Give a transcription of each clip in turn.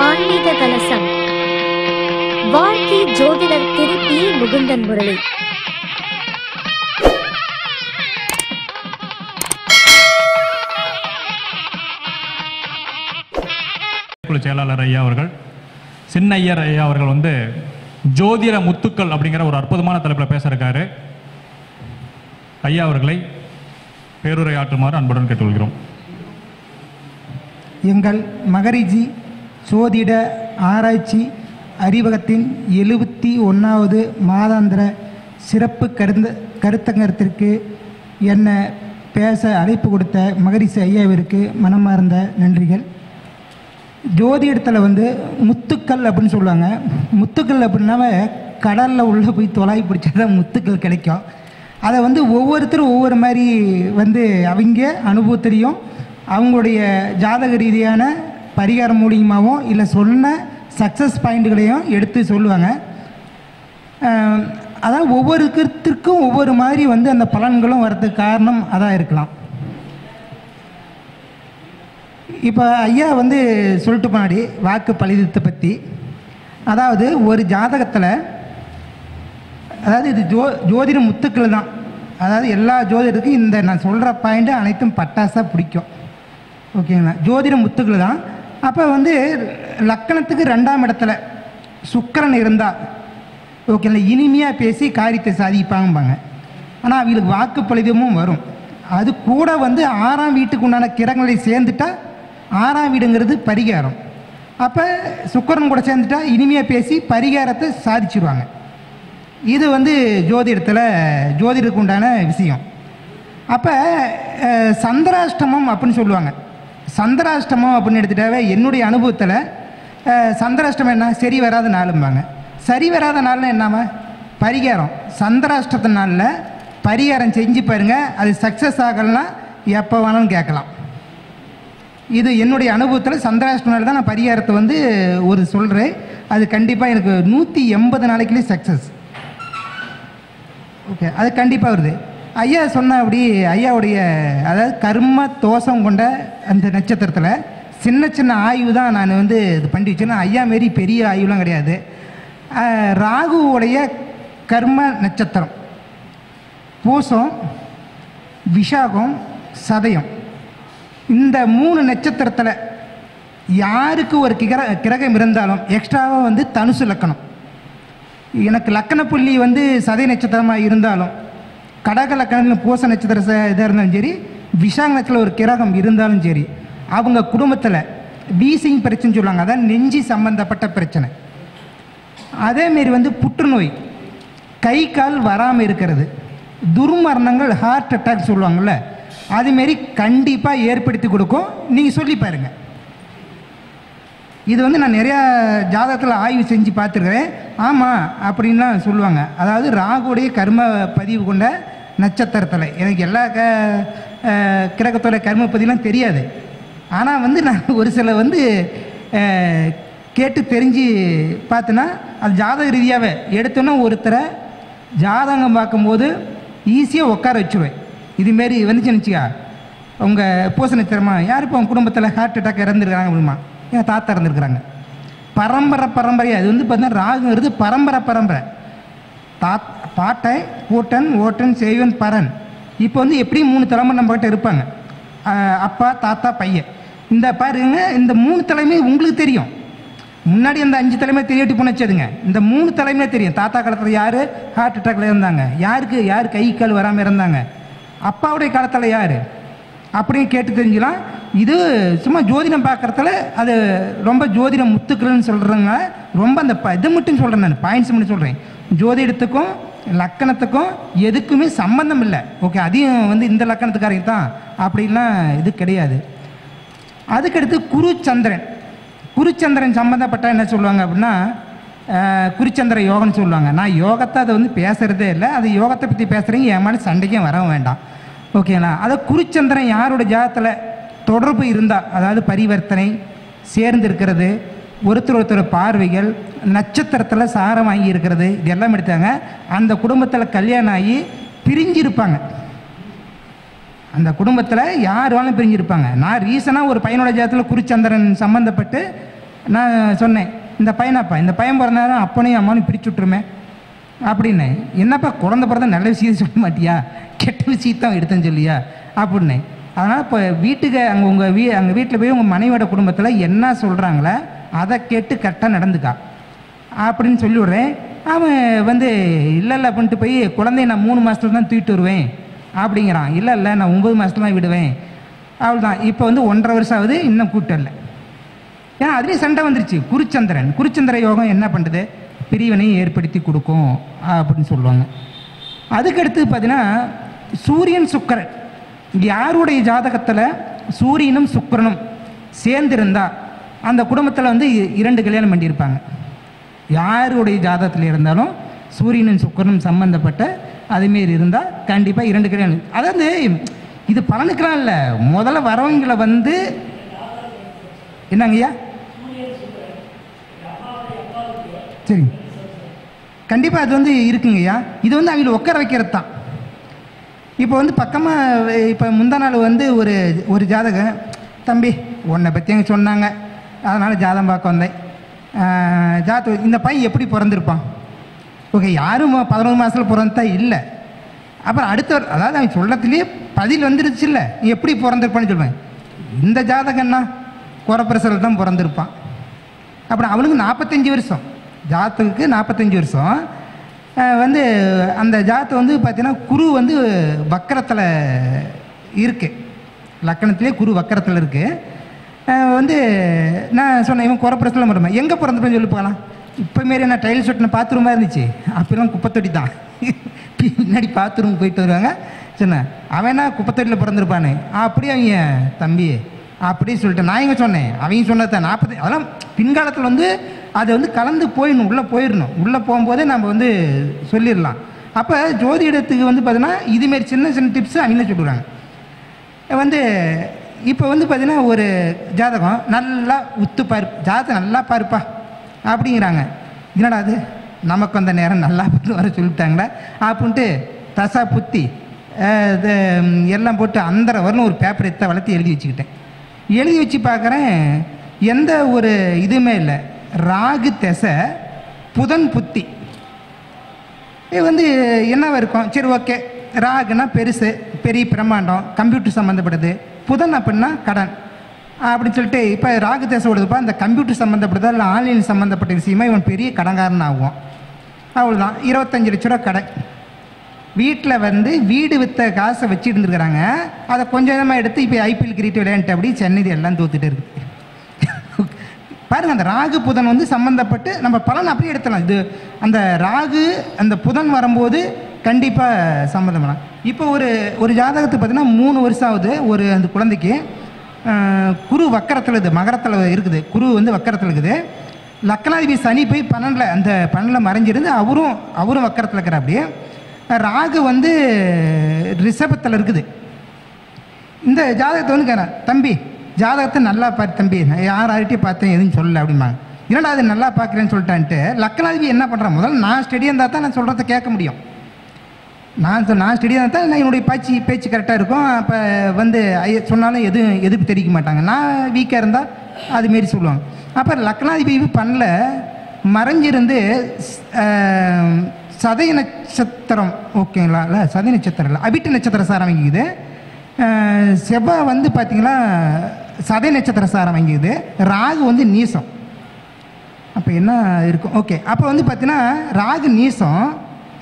ஆன்மீக கலசம். வாழ்க்கை ஜோதிடர் திரு பி. முகுந்தன் முரளி. செயலாளர் ஐயா அவர்கள், சின்னையர் ஐயா அவர்கள் ஜோதிட முத்துக்கள் அப்படிங்கிற ஒரு அற்புதமான தலைப்பில் பேச இருக்காரு. ஐயா அவர்களை பேருரை ஆற்றுமாறு அன்புடன் கேட்டுக்கொள்கிறோம். எங்கள் மகரிஜி ஜோதிட ஆராய்ச்சி அறிவகத்தின் 71வது மாதாந்திர சிறப்பு கருத்தங்கத்திற்கு என்னை பேச அழைப்பு கொடுத்த மகரிஷி ஐயாவிற்கு மனமார்ந்த நன்றிகள். ஜோதிடத்தில் முத்துக்கள் அப்படின்னு சொல்லுவாங்க. முத்துக்கள் அப்படின்னாவே கடலில் உள்ளே போய் தொலாய் பிடிச்சா தான் முத்துக்கள் கிடைக்கும். அதை ஒவ்வொருத்தரும் ஒவ்வொரு மாதிரி அவங்க அனுபவத்திலையும் அவங்களுடைய ஜாதக ரீதியான பரிகாரம் மூலியமாகவும் இல்லை சொன்ன சக்ஸஸ் பாயிண்ட்டுகளையும் எடுத்து சொல்லுவாங்க. அதாவது ஒவ்வொருத்தருக்கும் ஒவ்வொரு மாதிரி அந்த பலன்களும் வர்றதுக்கு காரணம் அதான் இருக்கலாம். இப்போ ஐயா சொல்லிட்டு போனாடி வாக்கு பலிதத்தை பற்றி. அதாவது ஒரு ஜாதகத்தில், அதாவது இது ஜோதிட முத்துக்கள் தான். அதாவது எல்லா ஜோதிடருக்கும் இந்த நான் சொல்கிற பாயிண்ட்டு அனைத்தும் பட்டாசாக பிடிக்கும். ஓகேங்களா? ஜோதிட முத்துக்கள் தான். அப்போ லக்கணத்துக்கு 2ஆம் இடத்துல சுக்கிரன் இருந்தால் ஓகேங்களா, இனிமையாக பேசி காரியத்தை சாதிப்பாங்கம்பாங்க. ஆனால் அவங்களுக்கு வாக்கு பலிதமும் வரும். அது கூட 6ஆம் வீட்டுக்கு உண்டான கிரகங்களை சேர்ந்துட்டா 6ஆம் வீடுங்கிறது பரிகாரம். அப்போ சுக்கிரன் கூட சேர்ந்துட்டா இனிமையாக பேசி பரிகாரத்தை சாதிச்சிடுவாங்க. இது ஜோதிடருக்கு உண்டான விஷயம். அப்போ சந்திராஷ்டமம் அப்படின்னு சொல்லுவாங்க. சந்திராஷ்டமம் அப்படின்னு எடுத்துட்டாவே என்னுடைய அனுபவத்தில் சந்திராஷ்டமம் என்ன, சரி வராத நாளும்பாங்க. சரி வராத நாள்னா என்னமா பரிகாரம். சந்திராஷ்டத்த நாளில் பரிகாரம் செஞ்சு பாருங்கள், அது சக்ஸஸ் ஆகலைன்னா எப்போ வேணாலும் கேட்கலாம். இது என்னுடைய அனுபவத்தில் சந்திராஷ்டம நாள் தான் நான் பரிகாரத்தை ஒரு சொல்கிறேன். அது கண்டிப்பாக எனக்கு 180 நாளைக்குள்ளே சக்ஸஸ். ஓகே, அது கண்டிப்பாக வருது. ஐயா சொன்ன அப்படி ஐயாவுடைய அதாவது கர்ம தோஷம் கொண்ட அந்த நட்சத்திரத்தில் சின்ன சின்ன ஆய்வு தான் நான் இது பண்ணி வச்சேன்னா, ஐயா மாரி பெரிய ஆய்வுலாம் கிடையாது. ராகுவோடைய கர்ம நட்சத்திரம் பூசம், விஷாகம், சதயம். இந்த 3 நட்சத்திரத்தில் யாருக்கு ஒரு கிரகம் இருந்தாலும் எக்ஸ்ட்ராவாக தனுசு லக்கணம். எனக்கு லக்கண புள்ளி சதய நட்சத்திரமாக இருந்தாலும், கடக லக்கணத்தில் பூச நட்சத்திர இதாக இருந்தாலும் சரி, விஷாக நட்சத்திரத்தில் ஒரு கிரகம் இருந்தாலும் சரி, அவங்க குடும்பத்தில் வீசிங் பிரச்சனை சொல்லுவாங்க. அதான் நெஞ்சு சம்பந்தப்பட்ட பிரச்சனை. அதேமாரி புற்றுநோய், கை கால் வராமல் இருக்கிறது, துர்மரணங்கள், ஹார்ட் அட்டாக் சொல்லுவாங்கள்ல, அதுமாரி கண்டிப்பாக ஏற்படுத்தி கொடுக்கும். நீங்கள் சொல்லி பாருங்கள். இது நான் நிறையா ஜாதகத்தில் ஆய்வு செஞ்சு பார்த்துருக்குறேன். ஆமாம் அப்படின்லாம் சொல்லுவாங்க. அதாவது ராகுடைய கர்ம பதிவு கொண்ட நட்சத்திரத்தில் எனக்கு எல்லா கிரகத்தோட கர்ம பதிவுலாம் தெரியாது. ஆனால் நான் ஒரு சில கேட்டு தெரிஞ்சு பார்த்தேன்னா, அது ஜாதக ரீதியாகவே எடுத்தோன்னா ஒருத்தரை ஜாதகம் பார்க்கும்போது ஈஸியாக உட்கார வச்சுருவேன். இதுமாரி நினச்சிக்கா உங்கள் பூச நட்சத்திரமா யார் இப்போ உங்கள் குடும்பத்தில் ஹார்ட் அட்டாக் இறந்துருக்காங்க அப்படிமா, எங்கள் தாத்தா இறந்துருக்குறாங்க. பரம்பரையாக அது பார்த்தீங்கன்னா ராகுங்கிறது பரம்பரை. பாட்டை கூட்டன் ஓட்டன் செய்வன் பரன். இப்போ எப்படியும் 3 தலைமுறை நம்மகிட்ட இருப்பாங்க. அப்பா, தாத்தா, பையன். இந்த பாருங்க, இந்த 3 தலைமை உங்களுக்கு தெரியும். முன்னாடி அந்த 5 தலைமை தெரியட்டு போனச்சதுங்க. இந்த 3 தலைமையே தெரியும். தாத்தா காலத்தில் யார் ஹார்ட் அட்டாக்ல இருந்தாங்க, யார் கை கால் வராமல் இருந்தாங்க, அப்பாவுடைய காலத்தில் யார் அப்படின்னு கேட்டு தெரிஞ்சுக்கலாம். இது சும்மா ஜோதிடம் பார்க்குறதுல அது ரொம்ப ஜோதிடம் முத்துக்கள்னு சொல்கிறேங்க. ரொம்ப அந்த இது மட்டும் சொல்கிறேன், நான் பாயிண்ட்ஸ் மட்டும் சொல்கிறேன். ஜோதிடத்துக்கும் லக்கணத்துக்கும் எதுக்குமே சம்பந்தம் இல்லை. ஓகே, அதையும் இந்த லக்கணத்துக்காரங்க தான் அப்படின்லாம் இது கிடையாது. அதுக்கடுத்து குருச்சந்திரன் சம்மந்தப்பட்ட என்ன சொல்லுவாங்க அப்படின்னா, குருச்சந்திர யோகம்னு சொல்லுவாங்க. நான் யோகத்தை அதை பேசுகிறதே இல்லை. அது யோகத்தை பற்றி பேசுகிறீங்க, என் மாதிரி சண்டைக்கும் வரவும் வேண்டாம். ஓகேங்களா? அதை குருச்சந்திரன் யாரோட ஜாதகத்தில் தொடர்பு இருந்தால், அதாவது பரிவர்த்தனை சேர்ந்து இருக்கிறது, ஒருத்தர் பார்வைகள், நட்சத்திரத்தில் சாரம் வாங்கி இருக்கிறது, இது எல்லாம் எடுத்தாங்க. அந்த குடும்பத்தில் கல்யாணம் ஆகி பிரிஞ்சிருப்பாங்க. அந்த குடும்பத்தில் யார் வேணாலும் பிரிஞ்சிருப்பாங்க. நான் ரீசனாக ஒரு பையனோட ஜாதத்தில் குருச்சந்திரன் சம்மந்தப்பட்டு நான் சொன்னேன், இந்த பையனாப்பா, இந்த பையன் பிறந்தாலும் அப்பனையும் அம்மாவும் பிரிச்சு விட்ருமே அப்படின்னு. என்னப்பா குழந்தை பிறந்தா நல்ல விஷயம் சொல்ல மாட்டியா, கெட்ட விஷயத்தான் எடுத்தேன்னு சொல்லியா அப்படின்னு. அதனால் இப்போ வீட்டுக்கு அங்கே அங்கே வீட்டில் போய் உங்கள் மனைவியோட குடும்பத்தில் என்ன சொல்கிறாங்களோ அதை கேட்டு கரெக்டாக நடந்துக்கா அப்படின்னு சொல்லி விட்றேன். அவன் வந்து இல்லை அப்படின்ட்டு போய் குழந்தைய நான் 3 மாதத்துல தான் தூக்கிட்டு வருவேன் அப்படிங்கிறான். இல்லை நான் 9 மாதத்துல தான் விடுவேன். அவ்வளோதான். இப்போ வந்து 1.5 வருஷம் ஆகுது, இன்னும் கூட்டல. ஏன்னா அதுலேயும் சண்டை வந்துருச்சு. குருச்சந்திர யோகம் என்ன பண்ணுறது, பிரிவினையும் ஏற்படுத்தி கொடுக்கும் அப்படின்னு சொல்லுவாங்க. அதுக்கடுத்து பார்த்தீங்கன்னா சூரியன் சுக்கிரன், யாருடைய ஜாதகத்தில் சூரியனும் சுக்கிரனும் சேர்ந்திருந்தா அந்த குடும்பத்தில் வந்து 2 கல்யாணம் பண்ணியிருப்பாங்க. யாருடைய ஜாதகத்தில் இருந்தாலும் சூரியனும் சுக்கிரனும் சம்பந்தப்பட்ட அதுமாரி இருந்தால் கண்டிப்பாக 2 கல்யாணம். அதாவது இது பலனுக்கெல்லாம் இல்லை, முதல்ல வரவங்களை வந்து என்னங்கய்யா, சரி கண்டிப்பாக அது வந்து இருக்குங்கய்யா. இது வந்து அவங்கள உட்கார வைக்கிறது தான். இப்போ வந்து பக்கமாக இப்போ முந்தா நாள் வந்து ஒரு ஜாதகம், தம்பி உன்னை பற்றி எங்கே சொன்னாங்க, அதனால் ஜாதகம் பார்க்க வந்தேன். இந்த பையன் எப்படி பிறந்திருப்பான், ஓகே யாரும் 11 மாதத்தில் பிறந்தா இல்லை. அப்புறம் அதாவது அவன் சொல்லத்துலேயே பதில் வந்துருச்சு, இல்லை எப்படி பிறந்திருப்பான்னு சொல்லுவேன். இந்த ஜாதகம்னா குறப்பிரசல் தான் பிறந்திருப்பான். அப்புறம் அவனுக்கு 45 வருஷம், ஜாதகத்துக்கு 45 வருஷம். வந்து அந்த ஜாதகம் வந்து பார்த்தீங்கன்னா குரு வந்து வக்கரத்தில் இருக்குது, லக்கணத்திலே குரு வக்கரத்தில் இருக்குது. வந்து நான் சொன்னேன் இவன் குறப்பிரசலம் வருவேன், எங்கே பிறந்திருப்பேன்னு சொல்லி போகலாம். இப்போ மாரி நான் டைல்ஸ் ஒட்டின பாத்ரூமாக இருந்துச்சு, அப்பெல்லாம் குப்பைத்தொட்டி தான். பின்னாடி பாத்ரூம் போயிட்டு வருவாங்க. சொன்னேன் அவனா குப்பைத்தொட்டியில் பிறந்திருப்பானே, அப்படியே அவங்க தம்பி அப்படின்னு சொல்லிட்டு நான் எங்கே சொன்னேன், அவங்க சொன்னதான் 40. அதெல்லாம் பின்காலத்தில் வந்து அதை வந்து கலந்து போயிடணும், உள்ளே போயிடணும். உள்ளே போகும்போதே நம்ம வந்து சொல்லிடலாம். அப்போ ஜோதிடத்துக்கு வந்து பார்த்தீங்கன்னா இதுமாரி சின்ன சின்ன டிப்ஸு அவங்க சொல்லுறாங்க. வந்து இப்போ வந்து பார்த்தீங்கன்னா ஒரு ஜாதகம் நல்லா உத்து பாரு, ஜாதகம் நல்லா பாருப்பா அப்படிங்கிறாங்க. என்னடா அது நமக்கு அந்த நேரம் நல்லா வர சொல்லிட்டாங்களா அப்படின்ட்டு தசா புத்தி எல்லாம் போட்டு அந்த வரலும் ஒரு பேப்பர் எடுத்து வளர்த்து எழுதி வச்சுக்கிட்டேன். எழுதி வச்சு பார்க்குறேன், எந்த ஒரு இதுவுமே இல்லை. ராகு திசை, புதன் புத்தி. இது வந்து என்னவா இருக்கும், சரி ஓகே. ராகுனா பெருசு, பெரிய பிரம்மாண்டம், கம்ப்யூட்டர் சம்மந்தப்பட்டது. புதன் அப்படின்னா கடன் அப்படின்னு சொல்லிட்டு இப்போ ராகு தேசம் ஓடுதுப்பா, இந்த கம்ப்யூட்டர் சம்மந்தப்பட்டதா இல்லை ஆன்லைன் சம்மந்தப்பட்ட விஷயமா இவன் பெரிய கடன்காரன் ஆகும். அவ்வளோதான். 25 லட்ச ரூபா கடன். வீட்டில் வந்து வீடு விற்ற காசை வச்சுட்டு இருந்துருக்குறாங்க. அதை கொஞ்சம் கொஞ்சமாக எடுத்து இப்போ ஐபிஎல் கிரிக்கெட் விளையாண்டு அப்படி சென்னை எல்லாம் தோத்துட்டு இருக்குது. பாருங்கள், அந்த ராகு புதன் வந்து சம்மந்தப்பட்டு நம்ம பலன் அப்படியே எடுத்துடலாம். இது அந்த ராகு அந்த புதன் வரும்போது கண்டிப்பாக சம்மந்தம் பண்ணலாம். இப்போ ஒரு ஜாதகத்துக்கு பார்த்தீங்கன்னா 3 வருஷம் ஆகுது. அந்த குழந்தைக்கு குரு வக்கரத்தில் இருக்குது, மகரத்தில் இருக்குது. குரு வந்து வக்கரத்தில் இருக்குது. லக்னாதிபதி சனி போய் 12, அந்த 12 மறைஞ்சிருந்து அவரும் வக்கரத்தில் இருக்கிற. அப்படியே ராகு வந்து ரிஷபத்தில் இருக்குது. இந்த ஜாதகத்தை வந்து கேட்குறேன், தம்பி ஜாதகத்தை நல்லா பார்த்து தம்பி, யார்கிட்டையும் பார்த்தேன் எதுவும் சொல்லலை அப்படிம்பாங்க. என்னடா அது நல்லா பார்க்குறேன்னு சொல்லிட்டான்ட்டு லக்னாதிபதி என்ன பண்ணுறேன், முதல்ல நான் ஸ்டடியாக இருந்தால் தான் நான் சொல்கிறத கேட்க முடியும். நான் ஸ்டடியாக இருந்தால் தான் என்னுடைய பேச்சு கரெக்டாக இருக்கும். அப்போ வந்து சொன்னாலும் எதுவும் எதிர்ப்பு தெரிவிக்க மாட்டாங்க. நான் வீக்காக இருந்தால் அதுமாரி சொல்லுவாங்க. அப்போ லக்னாதிபதி பண்ணல, மறைஞ்சிருந்து சதய நட்சத்திரம், ஓகேங்களா, இல்லை சதய நட்சத்திரம் இல்லை, அபிட்ட நட்சத்திர சாரம் வாங்கிக்குது. செவ்வாய் வந்து பார்த்திங்கன்னா சதய நட்சத்திர சாரம் வாங்கிக்குது. ராகு வந்து நீசம். அப்போ என்ன இருக்கும், ஓகே. அப்போ வந்து பார்த்தீங்கன்னா ராகு நீசம்,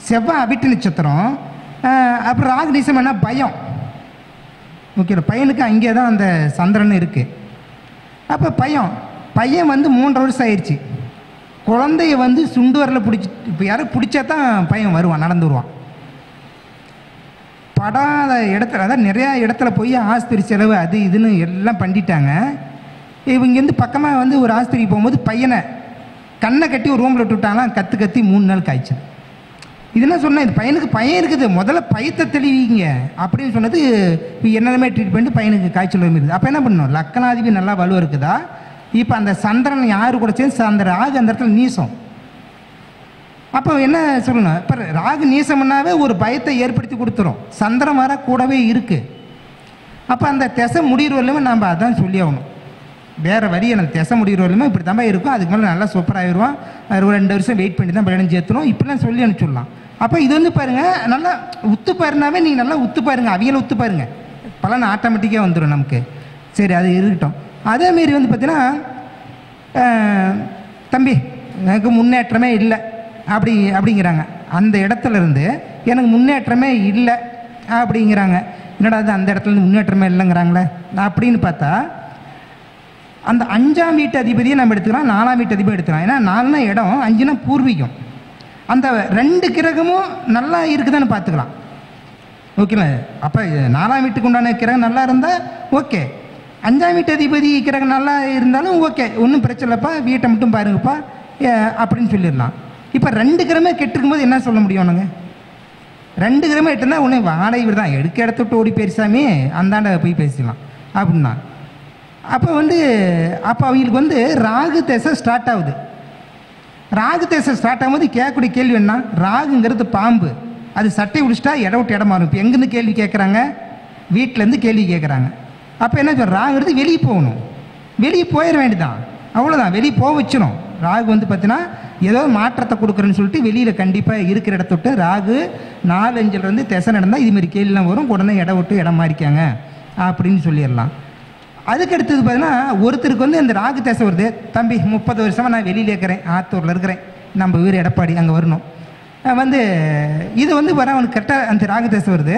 செவ்வாய் அபிட்ட நட்சத்திரம். அப்புறம் ராகு நீசம் என்ன பயம், ஓகே. பையனுக்கு அங்கே தான் அந்த சந்திரன் இருக்குது. அப்போ பையன் வந்து 3 வருஷம் ஆயிடுச்சு. குழந்தைய வந்து சுண்டு வரல பிடிச்சி, இப்போ யாரும் பிடிச்சா தான் பையன் வருவான், நடந்து வருவான். படாத இடத்துல, அதான் நிறையா இடத்துல போய் ஆஸ்பத்திரி செலவு அது இதுன்னு எல்லாம் பண்ணிட்டாங்க. இவங்கேருந்து பக்கமாக வந்து ஒரு ஆஸ்பத்திரிக்கு போகும்போது பையனை கண்ணை கட்டி ஒரு ரூமில் விட்டுவிட்டாங்களாம். கத்தி 3 நாள் காய்ச்சல். இது என்ன சொன்னேன், இது பையனுக்கு பையன் இருக்குது, முதல்ல பயத்தை தெளிவிங்க அப்படின்னு சொன்னது. இப்போ என்னென்னமே ட்ரீட் பண்ணிட்டு பையனுக்கு காய்ச்சல் இருக்குது. அப்போ என்ன பண்ணணும், லக்னாதிபதி நல்லா வலுவாக இருக்குதா. இப்போ அந்த சந்திரன் யாரு கூட சேர்ந்து அந்த ராகு அந்த இடத்துல நீசம். அப்போ என்ன சொல்லணும், இப்போ ராகு நீசம்னாவே ஒரு பயத்தை ஏற்படுத்தி கொடுத்துரும். சந்திரன் வர கூடவே இருக்குது. அப்போ அந்த திசை முடிகிற வரலுமே நம்ம அதான் சொல்லி ஆகணும். வேறு வழி எனக்கு திசை முடிகிற வரலுமே இப்படி தான் இருக்கும், அதுக்கு மேலே நல்லா சூப்பராகிடுவான், ஒரு 2 வருஷம் வெயிட் பண்ணி தான் பலன் சேர்த்துணும், இப்படிலாம் சொல்லி அனுப்பிச்சுடலாம். அப்போ இது வந்து பாருங்கள், நல்லா உத்து பாருனாவே நீங்கள் நல்லா உத்து பாருங்க, அவியலை உத்து பாருங்க, பலன் ஆட்டோமேட்டிக்காக வந்துடும் நமக்கு. சரி, அது இருக்கட்டும். அதேமாரி வந்து பார்த்தீங்கன்னா, தம்பி எனக்கு முன்னேற்றமே இல்லை அப்படிங்கிறாங்க. அந்த இடத்துல இருந்து எனக்கு முன்னேற்றமே இல்லை அப்படிங்கிறாங்க. என்னடா அது அந்த இடத்துல இருந்து முன்னேற்றமே இல்லைங்கிறாங்களே அப்படின்னு பார்த்தா, அந்த 5ஆம் வீட்டு அதிபதியை நம்ம எடுத்துக்கலாம், 4ஆம் வீட்டு அதிபதி எடுத்துக்கலாம். ஏன்னா 4னா இடம், 5னா பூர்வீகம். அந்த 2 கிரகமும் நல்லா இருக்குதான்னு பார்த்துக்கலாம். ஓகேங்களா? அப்போ 4ஆம் வீட்டுக்கு உண்டான கிரகம் நல்லா இருந்தால் ஓகே, 5ஆம் வீட்டு அதிபதி கிரகம் நல்லா இருந்தாலும் ஓகே, ஒன்றும் பிரச்சனை இல்லைப்பா, வீட்டை மட்டும் பாருங்கப்பா அப்படின்னு சொல்லிடலாம். இப்போ 2 கிரகமே கெட்டுருக்கும் போது என்ன சொல்ல முடியும்? நாங்கள் 2 கிரகமே எட்டுனா ஒன்று வாடகை வீடு தான், எடுக்க இடத்த விட்டு ஓடி பேசாமே அந்தாண்ட போய் பேசிக்கலாம் அப்படின்னா. அப்போ அவங்களுக்கு வந்து ராகு திசை ஸ்டார்ட் ஆகுது. ராகு திசை ஸ்டார்ட் ஆகும்போது கேட்கக்கூடிய கேள்வி என்ன? ராகுங்கிறது பாம்பு, அது சட்டை உடிச்சிட்டா இடம் விட்டு இடம் மாறும். இப்போ எங்கேருந்து கேள்வி கேட்குறாங்க? வீட்டிலேருந்து கேள்வி கேட்குறாங்க. அப்போ என்ன சொல்ற? ராகுங்கிறது வெளியே போகணும், வெளியே போயிட வேண்டியதான், அவ்வளோதான், வெளியே போக வச்சிடும். ராகு வந்து பார்த்தீங்கன்னா ஏதோ மாற்றத்தை கொடுக்குறேன்னு சொல்லிட்டு வெளியில் கண்டிப்பாக இருக்கிற இடத்த விட்டு ராகு 4-5 திசை நடந்தால் இதுமாரி கேள்விலாம் வரும், உடனே இடம் விட்டு இடம் மாறிக்காங்க அப்படின்னு சொல்லிடலாம். அதுக்கு அடுத்தது பார்த்தீங்கன்னா, ஒருத்தருக்கு வந்து இந்த ராகு திசை வருது, தம்பி 30 வருஷமாக நான் வெளியில் இருக்கிறேன், ஆத்தூரில் இருக்கிறேன், நம்ம வீடு எடப்பாடி, அங்கே வரணும் வந்து இது வந்து வர அவனுக்கு கரெக்டாக அந்த ராகு திசை வருது.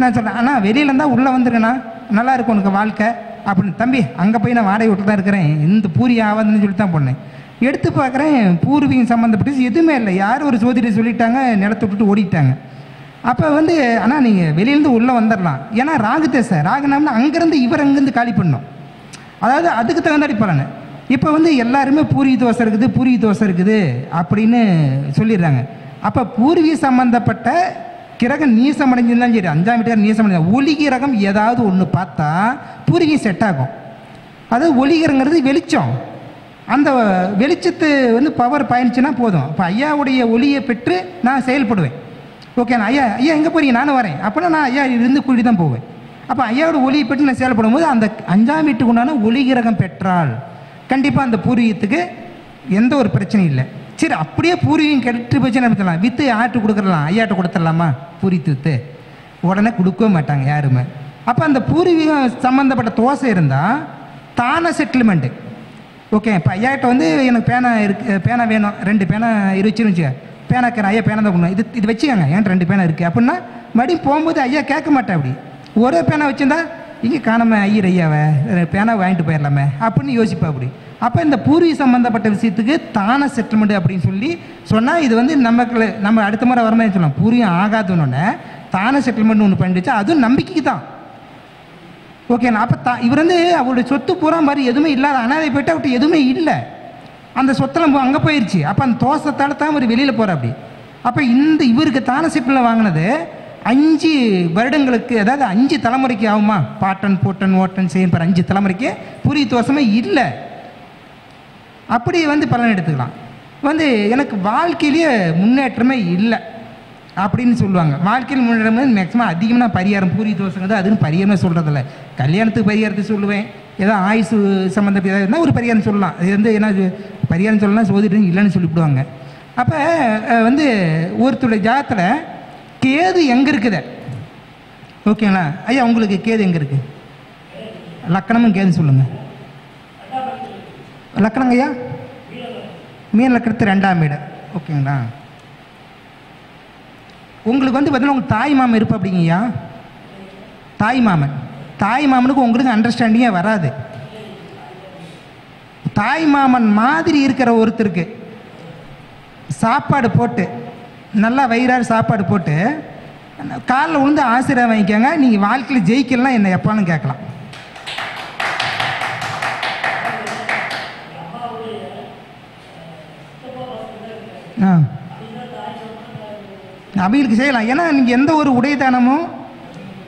நான் சொல்கிறேன், அண்ணா வெளியில் இருந்தால் உள்ளே வந்துருங்கண்ணா, நல்லா இருக்கும் உனக்கு வாழ்க்கை அப்படின்னு. தம்பி அங்கே போய் நான் வாடகை விட்டு தான் இருக்கிறேன், இந்த பூரி ஆகாதுன்னு சொல்லி தான் போனேன். எடுத்து பார்க்குறேன், பூர்வீகம் சம்மந்தப்பட்டு எதுவுமே இல்லை, யார் ஒரு சோதிடர் சொல்லிட்டாங்க, நிலத்தை விட்டுட்டு ஓடிட்டாங்க. அப்போ வந்து ஆனால் நீங்கள் வெளியிலேருந்து உள்ளே வந்துடலாம், ஏன்னா ராகு திசை, ராகுனம்னா அங்கேருந்து இவர் அங்கேருந்து காலி பண்ணணும், அதாவது அதுக்கு தகுந்தாடி பலன். இப்போ வந்து எல்லாருமே பூர்வீக தோசை இருக்குது, பூர்வீக தோசை இருக்குது அப்படின்னு சொல்லிடுறாங்க. அப்போ பூர்வீக சம்மந்தப்பட்ட கிரகம் நீசம் அடைஞ்சிருந்தாலும் சரி, 5ஆம் வீட்டுக்கார நீசம் அடைஞ்சா ஒளி கிரகம் ஏதாவது ஒன்று பார்த்தா பூர்வீகம் செட் ஆகும். அதாவது ஒளிகிறங்கிறது வெளிச்சம், அந்த வெளிச்சத்து வந்து பவர் பயணிச்சுன்னா போதும். இப்போ ஐயாவுடைய ஒளியை பெற்று நான் செயல்படுவேன். ஓகே, நான் ஐயா எங்கே போறீங்க? நானும் வரேன் அப்படின்னா நான் ஐயா இருந்து கூடி தான் போவேன். அப்போ ஐயாவோட ஒளியை பெற்று நான் செயல்படும் போது அந்த 5ஆம் வீட்டுக்கு உண்டான ஒளி கிரகம் பெற்றால் கண்டிப்பாக அந்த பூர்வீகத்துக்கு எந்த ஒரு பிரச்சனையும் இல்லை. சரி, அப்படியே பூர்வீகம் கெட்டு போச்சுன்னு நினைக்கலாம், வித்து ஆட்டு கொடுக்குறலாம், ஐயாட்ட கொடுத்துடலாமா பூர்வீகத்து வித்து? உடனே கொடுக்கவே மாட்டாங்க யாருமே. அப்போ அந்த பூர்வீகம் சம்மந்தப்பட்ட தோசை இருந்தால் தானே செட்டில்மெண்ட்டு. ஓகே, இப்போ ஐயாட்ட வந்து எனக்கு பேனா இருக்குது, பேனா வேணும், 2 பேனா இருந்துச்சுன்னு வச்சுக்க, பேனாக்கிறேன், ஐயா பேனா தான் கொடுணும், இது வச்சுக்கோங்க, ஏன்ட்டு 2 பேனா இருக்குது அப்படின்னா மறுபடியும் போகும்போது ஐயா கேட்க மாட்டேன். அப்படி ஒரே பேனா வச்சுருந்தா இங்கே காணாமல் ஐயாவை பேனா வாங்கிட்டு போயிடலாமே அப்படின்னு யோசிப்பா. அப்படி அப்போ இந்த பூர்வீக சம்மந்தப்பட்ட விஷயத்துக்கு தானே செட்டில்மெண்ட் அப்படின்னு சொல்லி சொன்னால் இது வந்து நம்ம அடுத்த முறை வரமே சொல்லலாம். பூர்வீகம் ஆகாதுன்னு தானே செட்டில்மெண்ட் ஒன்று பண்ணிடுச்சா, அதுவும் நம்பிக்கைக்கு தான். ஓகேண்ணா. அப்போ இவர் வந்து அவருடைய சொத்து பூரா மாதிரி எதுவுமே இல்லாத அனாதை போய்ட்டு அவர்கிட்ட எதுவுமே இல்லை, அந்த சொத்தெல்லாம் அங்கே போயிடுச்சு. அப்போ அந்த தோசத்தால் தான் அவர் வெளியில் போகிற. அப்படி அப்போ இவருக்கு தானே செட்டில் வாங்கினது 5 வருடங்களுக்கு, அதாவது 5 தலைமுறைக்கு ஆகுமா? பாட்டன் போட்டன் ஓட்டன் செய்யும் 5 தலைமுறைக்கு பூர்வீக தோஷமே இல்லை. அப்படி வந்து பலன் எடுத்துக்கலாம். வந்து எனக்கு வாழ்க்கையிலேயே முன்னேற்றமே இல்லை அப்படின்னு சொல்லுவாங்க. வாழ்க்கையில் முன்னேற்றம் மேக்ஸிமம் அதிகமாக பரிகாரம் பூர்வீக தோஷங்கிறது அதுன்னு பரிகாரமே சொல்கிறதில்ல. கல்யாணத்துக்கு பரிகாரத்தை சொல்லுவேன், ஏதோ ஆயுசு சம்மந்தப்பட்ட ஏதாவது இருந்தால் ஒரு பரிகாரம் சொல்லலாம். இது வந்து என்ன பரிகாரம் சொல்லலாம், சோதிடம் இல்லைன்னு சொல்லிவிடுவாங்க. அப்போ வந்து ஒருத்தருடைய ஜாதத்தில் கேது எங்கே இருக்குது? ஓகேங்களா ஐயா, உங்களுக்கு கேது எங்கே இருக்குது? லக்கணமும் கேது சொல்லுங்கள். லக்கணங்க ஐயா, மீன் லக்கணத்து 2ஆம் வீடு. ஓகேங்களா. உங்களுக்கு வந்து பார்த்தீங்கன்னா உங்கள் தாய் மாமன் இருப்பா அப்படிங்கய்யா. தாய் மாமனுக்கு உங்களுக்கு அண்டர்ஸ்டாண்டிங்கே வராது. தாய் மாமன் மாதிரி இருக்கிற ஒருத்தருக்கு சாப்பாடு போட்டு நல்லா வயிறாறு சாப்பாடு போட்டு காலில் விழுந்து ஆசிரியர் வாங்கிக்கோங்க, நீங்கள் வாழ்க்கையில் ஜெயிக்கலாம், என்ன எப்பான்னு கேட்கலாம். அவங்களுக்கு செய்யலாம். ஏன்னா நீங்கள் எந்த ஒரு உடைதானமோ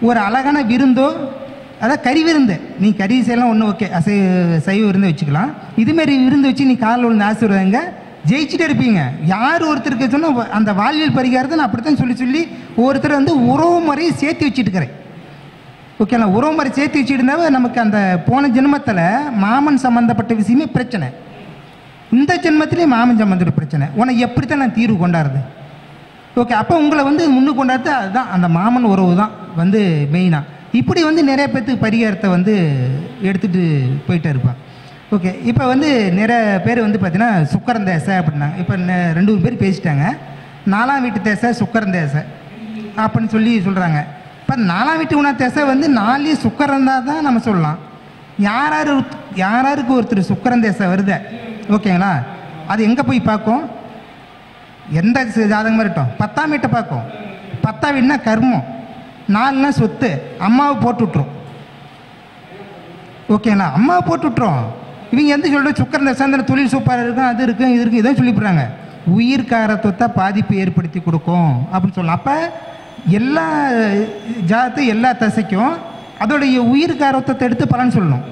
ஒரு அழகான விருந்தோ, அதான் கறி விருந்து, நீ கறி செய்யலாம் ஒன்று ஓகே, சைவ விருந்து வச்சுக்கலாம். இதுமாரி விருந்து வச்சு நீ காலில் விழுந்து ஆசீர்வாதங்க, ஜெயிச்சுட்டே இருப்பீங்க. யார் ஒருத்தருக்கு சொன்னால் அந்த வாழ்வியல் பரிகாரத்தை நான் அப்படித்தான் சொல்லி ஒவ்வொருத்தர் வந்து உறவு முறையை சேர்த்து வச்சுட்டுக்கிறேன். ஓகேங்களா. உறவு மாதிரி சேர்த்து வச்சுட்டு இருந்தாவே நமக்கு அந்த போன ஜென்மத்தில் மாமன் சம்மந்தப்பட்ட விஷயமே பிரச்சனை, இந்த ஜென்மத்திலேயே மாமன் சம்மந்தப்பட்ட பிரச்சனை. உனக்கு எப்படித்தான் நான் தீர்வு கொண்டாடுறது? ஓகே, அப்போ உங்களை வந்து முன்னுக்கு கொண்டாடுறது அதுதான் அந்த மாமன் உறவு தான் வந்து மெயினாக. இப்படி வந்து நிறைய பேர்த்துக்கு பரிகாரத்தை வந்து எடுத்துகிட்டு போயிட்டே இருப்பான். ஓகே, இப்போ வந்து நிறைய பேர் வந்து பார்த்தீங்கன்னா சுக்கரன் தேசை அப்படின்னாங்க. இப்போ 2 பேர் பேசிட்டாங்க. 4ஆம் வீட்டு தேசை சுக்கரன் தேசை அப்படின்னு சொல்லி சொல்கிறாங்க. இப்போ 4ஆம் வீட்டு உணவு தேசை வந்து 4 சுக்கரன் இருந்தால் தான் நம்ம சொல்லலாம். யாராருக்கு ஒருத்தர் சுக்கரன் தேசை வருது ஓகேங்களா, அது எங்கே போய் பார்க்கும்? எந்த ஜாதகமாக இருக்கட்டும் 10ஆம் வீட்டை பார்க்கும். 10ஆம் வீடுனா கர்மம், 4னா சொத்து, அம்மாவை போட்டு விட்ரும். ஓகேங்களா, அம்மாவை போட்டு விட்ரும். இவங்க எந்த சொல்கிற சுக்கரன் தசை தொழில் சூப்பராக இருக்கும், அது இருக்கும் இது இருக்குது, இதான் சொல்லி போடுறாங்க. உயிர்காரத்துவத்தை பாதிப்பு ஏற்படுத்தி கொடுக்கும் அப்படின்னு சொல்லலாம். அப்போ எல்லா ஜாதத்தையும் எல்லா தசைக்கும் அதோடைய உயிர்காரத்தை எடுத்து பலன்னு சொல்லணும்.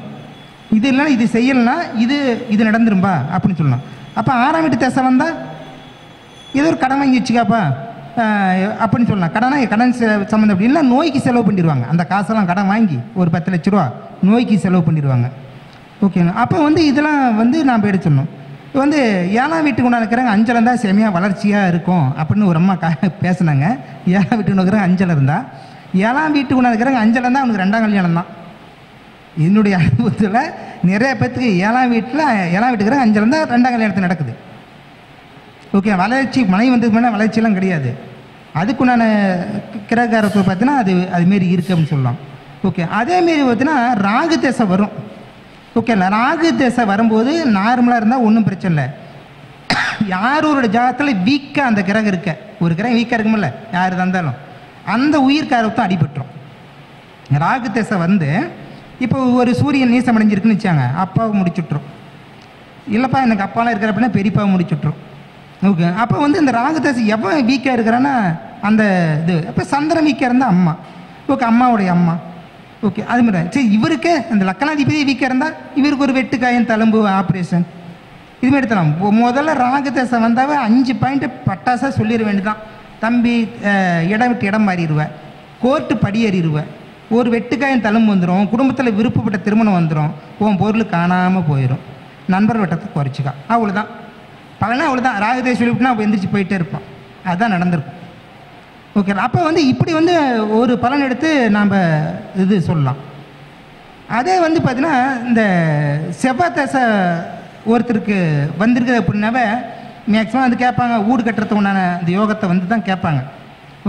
இது இல்லைன்னா இது செய்யலைன்னா இது நடந்துரும்பா அப்படின்னு சொல்லணும். அப்போ 6ஆம் வீட்டு தசை வந்தால் ஏதோ ஒரு கடன் வாங்கி வச்சுக்காப்பா அப்படின்னு சொல்லலாம். கடன் சம்மந்தம் அப்படி இல்லை, நோய்க்கு செலவு பண்ணிடுவாங்க. அந்த காசெல்லாம் கடன் வாங்கி ஒரு 10 லட்ச ரூபா நோய்க்கு செலவு பண்ணிடுவாங்க. ஓகேங்க, அப்போ வந்து இதெல்லாம் வந்து நாம் எடுத்துடணும். வந்து 7ஆம் வீட்டுக்கு உண்டான இருக்கிறாங்க அஞ்சல் இருந்தால் செமையாக வளர்ச்சியாக இருக்கும் அப்படின்னு ஒரு அம்மா பேசுனாங்க. 7ஆம் வீட்டுக்கு இருக்கிறாங்க அஞ்சல் இருந்தால், 7ஆம் வீட்டுக்கு உண்டான இருக்கிறாங்க அஞ்சல் இருந்தால் அவனுக்கு 2ஆம் கல்யாணம் தான். என்னுடைய அனுபவத்தில் நிறைய பேர்த்துக்கு 7ஆம் வீட்டுக்கு அஞ்சல் இருந்தால் 2ஆம் கல்யாணத்தில் நடக்குது. ஓகே, வளர்ச்சி மனைவி வந்ததுக்கு முன்னாடி வளர்ச்சியெல்லாம் கிடையாது. அதுக்குண்டான கிரகாரத்தை பார்த்தீங்கன்னா அதுமாரி இருக்குது அப்படின்னு சொல்லலாம். ஓகே, அதேமாரி பார்த்தீங்கன்னா ராகு தேசை வரும். ஓகேங்களா, ராகு தேசை வரும்போது நார்மலாக இருந்தால் ஒன்றும் பிரச்சனை இல்லை. யாரோட ஜாதகத்தில் வீக்காக அந்த கிரகம் இருக்க, ஒரு கிரகம் வீக்காக இருக்குமில்ல யார் இருந்தாலும் அந்த உயிர்காரத்தை அடிபட்டுரும். ராகு தேசை வந்து இப்போ ஒரு சூரியன் நீசம் அடைஞ்சிருக்குன்னு வச்சாங்க, அப்பாவை முடிச்சுட்ரும். இல்லைப்பா எனக்கு அப்பாலாம் இருக்கிற அப்படின்னா பெரியப்பாவை முடிச்சுட்ரும். ஓகே, அப்போ வந்து இந்த ராகு தேசை எவன் வீக்காக இருக்கிறான்னா அந்த இது. அப்போ சந்திரன் வீக்காக இருந்தால் அம்மா, ஓகே அம்மாவுடைய அம்மா. ஓகே, அது மாதிரி சரி இவருக்கு அந்த லக்கணாதிபதி வீக்காக இருந்தால் இவருக்கு ஒரு வெட்டுக்காயம் தழும்பு ஆப்ரேஷன் இதுமாரி எடுத்தலாம். முதல்ல ராகு தேசை வந்தாவே 5 பாயிண்ட்டு பட்டாசாக சொல்லிட வேண்டியதான். தம்பி இடம் விட்டு இடம் மாறிடுவேன், கோர்ட்டு படியேறிடுவேன், ஒரு வெட்டுக்காயம் தழும்பு வந்துடும், குடும்பத்தில் விருப்பப்பட்ட திருமணம் வந்துடும், உன் பொருள் காணாமல் போயிடும், நண்பர் வட்டத்தை குறைச்சிக்கா, அவ்வளோதான் பலனா அவ்வளோதான். ராகுதேசம் சொல்லிவிட்டுனா அப்போ எந்திரிச்சு போயிட்டே இருப்பான். அதுதான் நடந்திருக்கும். ஓகே, அப்போ வந்து இப்படி வந்து ஒரு பலன் எடுத்து நாம் இது சொல்லலாம். அதே வந்து பார்த்தீங்கன்னா இந்த செவ்வாய் தசை ஒருத்தருக்கு வந்திருக்குது அப்படின்னாவே மேக்ஸிமம் அது கேட்பாங்க, வீடு கட்டுறதுக்கு உண்டான இந்த யோகத்தை வந்து தான் கேட்பாங்க.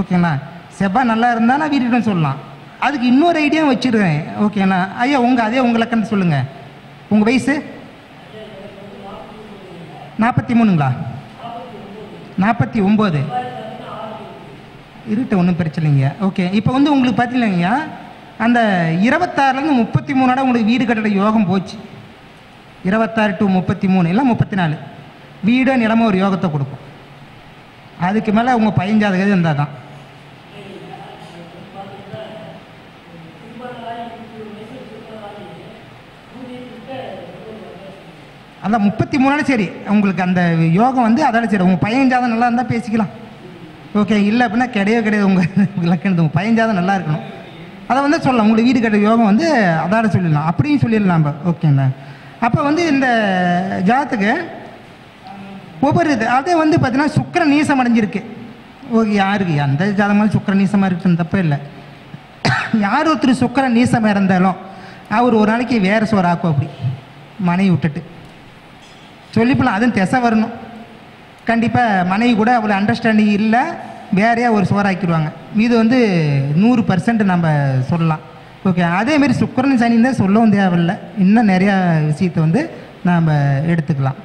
ஓகேங்களா, செவ்வாய் நல்லா இருந்தால் நான் வீட்டுக்கிட்ட சொல்லலாம். அதுக்கு இன்னொரு ஐடியாவும் வச்சுருக்கேன். ஓகேங்களா, ஐயா உங்கள் லக்கணத்தை சொல்லுங்கள். உங்கள் வயசு 43ங்களா? 49 இருட்ட, ஒன்றும் பிரச்சனை இல்லைங்க. ஓகே, இப்போ வந்து உங்களுக்கு பார்த்தீங்கன்னாங்கய்யா அந்த 26லேருந்து 33 உங்களுக்கு வீடு கட்டுற யோகம் போச்சு. 26 to 33 இல்லை 34 வீடு நிலம ஒரு யோகத்தை கொடுக்கும். அதுக்கு மேலே உங்கள் பையஞ்சாதகது இருந்தால் தான். அதான் 33 சரி, உங்களுக்கு அந்த யோகம் வந்து அதால சரி. உங்கள் பையஞ்சாதம் நல்லா இருந்தால் பேசிக்கலாம். ஓகே, இல்லை அப்படின்னா கிடையாது. உங்கள் லக்கணத்து உங்கள் பையஞ்சாதம் நல்லா இருக்கணும். அதை வந்து சொல்லலாம். உங்களுக்கு வீடு கட்டுற யோகம் வந்து அதால சொல்லிடலாம், அப்படியும் சொல்லிடலாம் நம்ம. ஓகேண்ணா, அப்போ வந்து இந்த ஜாதத்துக்கு ஒவ்வொரு இது அதே வந்து பார்த்தீங்கன்னா சுக்கிரன் நீசம் அடைஞ்சிருக்கு. ஓகே, யாருக்கு அந்த ஜாதகமாக சுக்கிரன் நீசமாக இருக்குன்னு தப்பே இல்லை. யார் ஒருத்தர் சுக்கிரன் நீசமாக இருந்தாலும் அவர் ஒரு நாளைக்கு வேறு சோறு ஆக்கும். அப்படி மனைவி விட்டுட்டு சொல்லிப்பலாம். அதுவும் திசை வரணும். கண்டிப்பாக மனைவி கூட அவ்வளோ அண்டர்ஸ்டாண்டிங் இல்லை, வேறையாக ஒரு சோறாக்கிடுவாங்க. இது வந்து 100% நம்ம சொல்லலாம். ஓகே, அதேமாரி சுக்கிரன் சனி தான் சொல்லவும் தேவையில்லை. இன்னும் நிறையா விஷயத்தை வந்து நாம் எடுத்துக்கலாம்.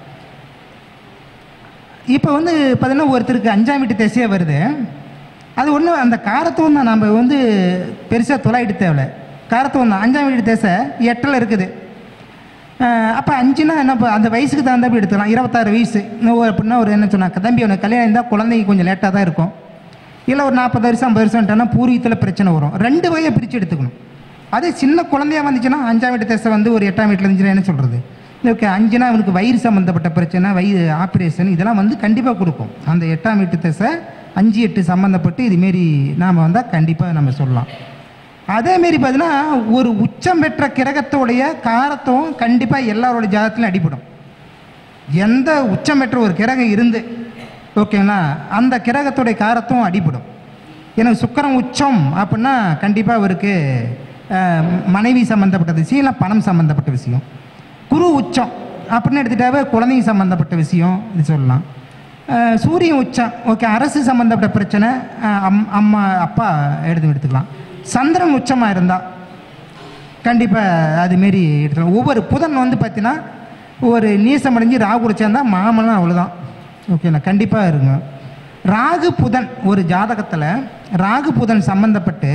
இப்போ வந்து பார்த்தீங்கன்னா ஒருத்தருக்கு 5ஆம் வீட்டு திசையே வருது. அது ஒன்று அந்த காரத்துவம் தான் நம்ம வந்து பெருசாக தொலையிட்டு தேவையில்லை. காரத்துவம் தான் 5ஆம் வீட்டு திசை 8ல் இருக்குது. அப்போ 5னா என்ன, அந்த வயசுக்கு தகுந்தப்படி எடுத்துக்கலாம். 26 வயசு அப்படின்னா ஒரு என்ன சொன்னாக்க, தம்பி அவனுக்கு கல்யாணம் இருந்தால் குழந்தைக்கு கொஞ்சம் லேட்டாக தான் இருக்கும். இல்லை ஒரு 40 வருஷம் 50 வருஷம்ட்டானா பூர்வீகத்தில் பிரச்சனை வரும். 2 வகையை பிரித்து எடுத்துக்கணும். அதே சின்ன குழந்தையாக வந்துச்சுன்னா 5ஆம் வீட்டு திசை வந்து ஒரு 8ஆம் வீட்டில் இருந்துச்சுன்னா என்ன சொல்கிறது? ஓகே, 5னா அவனுக்கு வயிறு சம்மந்தப்பட்ட பிரச்சனை, வயிறு ஆப்ரேஷன் இதெல்லாம் வந்து கண்டிப்பாக கொடுக்கும். அந்த 8ஆம் வீட்டு திசை 5, 8 சம்மந்தப்பட்டு இதுமாரி நாம் வந்தால் கண்டிப்பாக நம்ம சொல்லலாம். அதேமாரி பார்த்தீங்கன்னா ஒரு உச்சம் பெற்ற கிரகத்தோடைய காரத்துவம் கண்டிப்பாக எல்லாரோட ஜாதகத்திலும் அடிபடும். எந்த உச்சம் பெற்ற ஒரு கிரகம் இருந்து ஓகேங்களா அந்த கிரகத்துடைய காரத்துவம் அடிபடும். எனக்கு சுக்கிரன் உச்சம் அப்படின்னா கண்டிப்பாக அவருக்கு மனைவி சம்மந்தப்பட்ட விஷயம், இல்லை பணம் சம்மந்தப்பட்ட விஷயம். குரு உச்சம் அப்படின்னு எடுத்துட்டாவே குழந்தைங்க சம்மந்தப்பட்ட விஷயம் இது சொல்லலாம். சூரியன் உச்சம் ஓகே அரசு சம்மந்தப்பட்ட பிரச்சனை, அம்மா அப்பா எடுத்துக்கலாம். சந்திரன் உச்சமாக இருந்தால் கண்டிப்பாக அதுமாரி எடுத்துக்கலாம். ஒவ்வொரு புதன் வந்து பார்த்தீங்கன்னா ஒரு நீசம் அடைஞ்சு ராகு சேர்ந்தால் மாமலாம் அவ்வளோதான். ஓகேண்ணா கண்டிப்பாக இருங்க. ராகு புதன் ஒரு ஜாதகத்தில் ராகு புதன் சம்மந்தப்பட்டு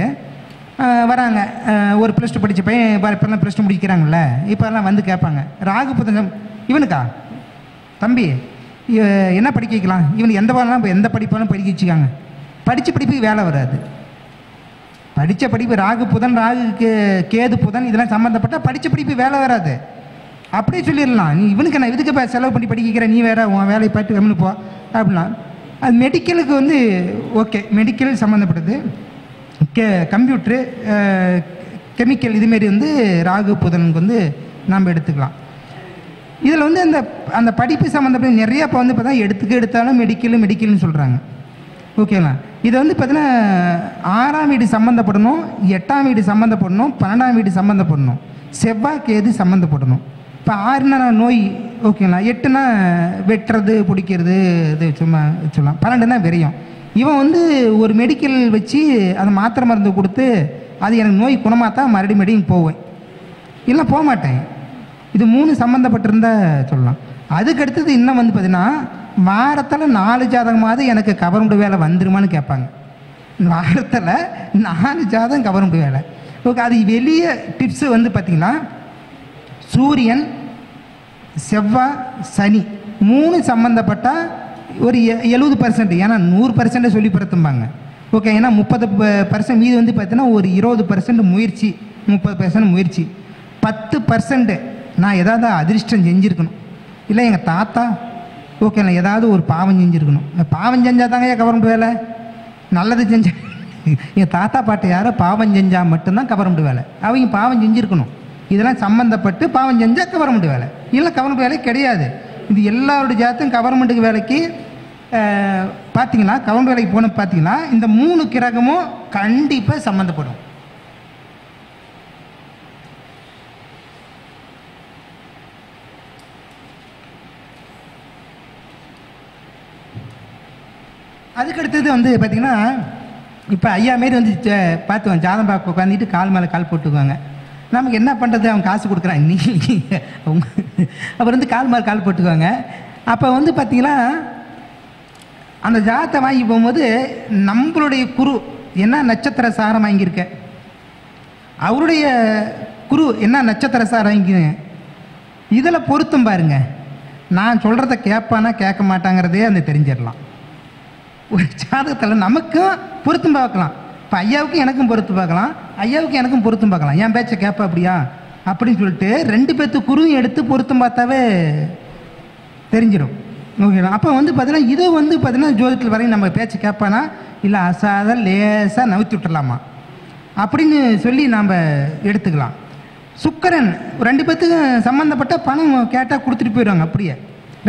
வராங்க. ஒரு +2 படித்த பையன் இப்போல்லாம் +2 முடிக்கிறாங்கல்ல, இப்போல்லாம் வந்து கேட்பாங்க ராகு புதன் இவனுக்கா தம்பி என்ன படிக்க வைக்கலாம், இவனுக்கு எந்த பாடலாம் இப்போ எந்த படிப்பாலும் படிக்க வச்சுக்காங்க, படித்த படிப்புக்கு வேலை வராது. படித்த படிப்பு ராகு புதன் ராகு கேது புதன் இதெல்லாம் சம்மந்தப்பட்டால் படித்த படிப்பு வேலை வராது. அப்படியே சொல்லிடலாம், நீ இவனுக்கு நான் இதுக்கு செலவு பண்ணி படிக்க வைக்கிறேன், நீ வேற உன் வேலையை பார்த்து கம்முன்னு போ அப்படின்னா. அது மெடிக்கலுக்கு வந்து ஓகே மெடிக்கல் சம்மந்தப்பட்டது, கம்ப்யூட்ரு கெமிக்கல் இதுமாரி வந்து ராகு புதனுக்கு வந்து நாம் எடுத்துக்கலாம். இதில் வந்து அந்த படிப்பு சம்மந்தப்பட்ட நிறைய இப்போ வந்து பார்த்தா எடுத்தாலும் மெடிக்கல்னு சொல்கிறாங்க. ஓகேங்களா. இதை வந்து பார்த்தீங்கன்னா 6ஆம் வீடு சம்மந்தப்படணும், 8ஆம் வீடு சம்மந்தப்படணும், 12ஆம் வீடு சம்மந்தப்படணும், செவ்வாய் கேது சம்மந்தப்படணும். இப்போ 6னா நோய் ஓகேங்களா, 8னா வெட்டுறது பிடிக்கிறது இது சும்மா சொல்லலாம், 12னா விரயம். இவன் வந்து ஒரு மெடிக்கல் வச்சு அந்த மாத்திரை மருந்து கொடுத்து அது எனக்கு நோய் குணமாகத்தான் மறுபடியும் போவேன், இல்லை போக மாட்டேன். இது 3 சம்மந்தப்பட்டிருந்தா சொல்லலாம். அதுக்கடுத்தது இன்னும் வந்து பார்த்தீங்கன்னா வாரத்தில் 4 ஜாதகமாவது எனக்கு கவர்மெண்ட் வேலை வந்துருமான்னு கேட்பாங்க. வாரத்தில் 4 ஜாதகம் கவர்மெண்ட் வேலை. ஓகே, அது வெளியே டிப்ஸு வந்து பார்த்திங்கன்னா சூரியன் செவ்வாய் சனி 3 சம்மந்தப்பட்டால் ஒரு 70%, ஏன்னா 100% சொல்லி படுத்தும்பாங்க. ஓகே, ஏன்னா 30% மீது வந்து பார்த்தீங்கன்னா ஒரு 20% முயற்சி, 30% முயற்சி, 10% நான் ஏதாவது அதிர்ஷ்டம் செஞ்சுருக்கணும், இல்லை எங்கள் தாத்தா ஓகேண்ணா ஏதாவது ஒரு பாவம் செஞ்சுருக்கணும். பாவம் செஞ்சால் தாங்க கவர்மெண்ட் வேலை, நல்லது செஞ்ச என் தாத்தா பாட்டை யாரோ பாவம் செஞ்சால் மட்டும்தான் கவர்மெண்ட் வேலை, அவங்க பாவம் செஞ்சுருக்கணும். இதெல்லாம் சம்மந்தப்பட்டு பாவம் செஞ்சால் கவர்மெண்ட் வேலை, இல்லை கவர்மெண்ட் வேலை கிடையாது. இது எல்லாருடைய ஜாதகம் கவர்மெண்ட்டுக்கு வேலைக்கு பார்த்தீங்கன்னா கவர்மெண்ட் வேலைக்கு போன பார்த்தீங்கன்னா இந்த 3 கிரகமும் கண்டிப்பாக சம்மந்தப்படும். அதுக்கடுத்தது வந்து பார்த்திங்கன்னா இப்போ ஐயா மாரி வந்து பார்த்துவோம் ஜாதகம் பார்க்க உட்காந்துட்டு கால் மேலே கால் போட்டுக்குவாங்க. நமக்கு என்ன பண்ணுறது, அவன் காசு கொடுக்குறான் இன்னைக்கு அவங்க அப்புறம் வந்து கால் மேலே கால் போட்டுக்குவாங்க. அப்போ வந்து பார்த்திங்கன்னா அந்த ஜாதகத்தை வாங்கி போகும்போது நம்மளுடைய குரு என்ன நட்சத்திர சாரம் வாங்கியிருக்க, அவருடைய குரு என்ன நட்சத்திர சாரம் வாங்கிங்க, இதில் பொருத்தம் பாருங்க. நான் சொல்கிறத கேட்பானா கேட்க மாட்டாங்கிறதே அந்த தெரிஞ்சிடலாம். ஒரு ஜாதகத்தில் நமக்கும் பொருத்தம் பார்க்கலாம். இப்போ ஐயாவுக்கும் எனக்கும் பொருத்து பார்க்கலாம், ஐயாவுக்கும் எனக்கும் பொருத்தம் பார்க்கலாம். என் பேச்சை கேட்பா அப்படியா அப்படின்னு சொல்லிட்டு 2 பேர்த்து குருவும் எடுத்து பொருத்தம் பார்த்தாவே தெரிஞ்சிடும். ஓகேண்ணா. அப்போ வந்து பார்த்தீங்கன்னா இது வந்து பார்த்தீங்கன்னா ஜோதிடத்தில் வரையும் நம்ம பேச்சை கேட்பானா இல்லை அசாத லேசாக நவுத்தி விட்டுடலாமா அப்படின்னு சொல்லி நாம் எடுத்துக்கலாம். சுக்கிரன் 2 பேர்த்துக்கும் சம்மந்தப்பட்ட பணம் கேட்டால் கொடுத்துட்டு போயிடுவாங்க. அப்படியே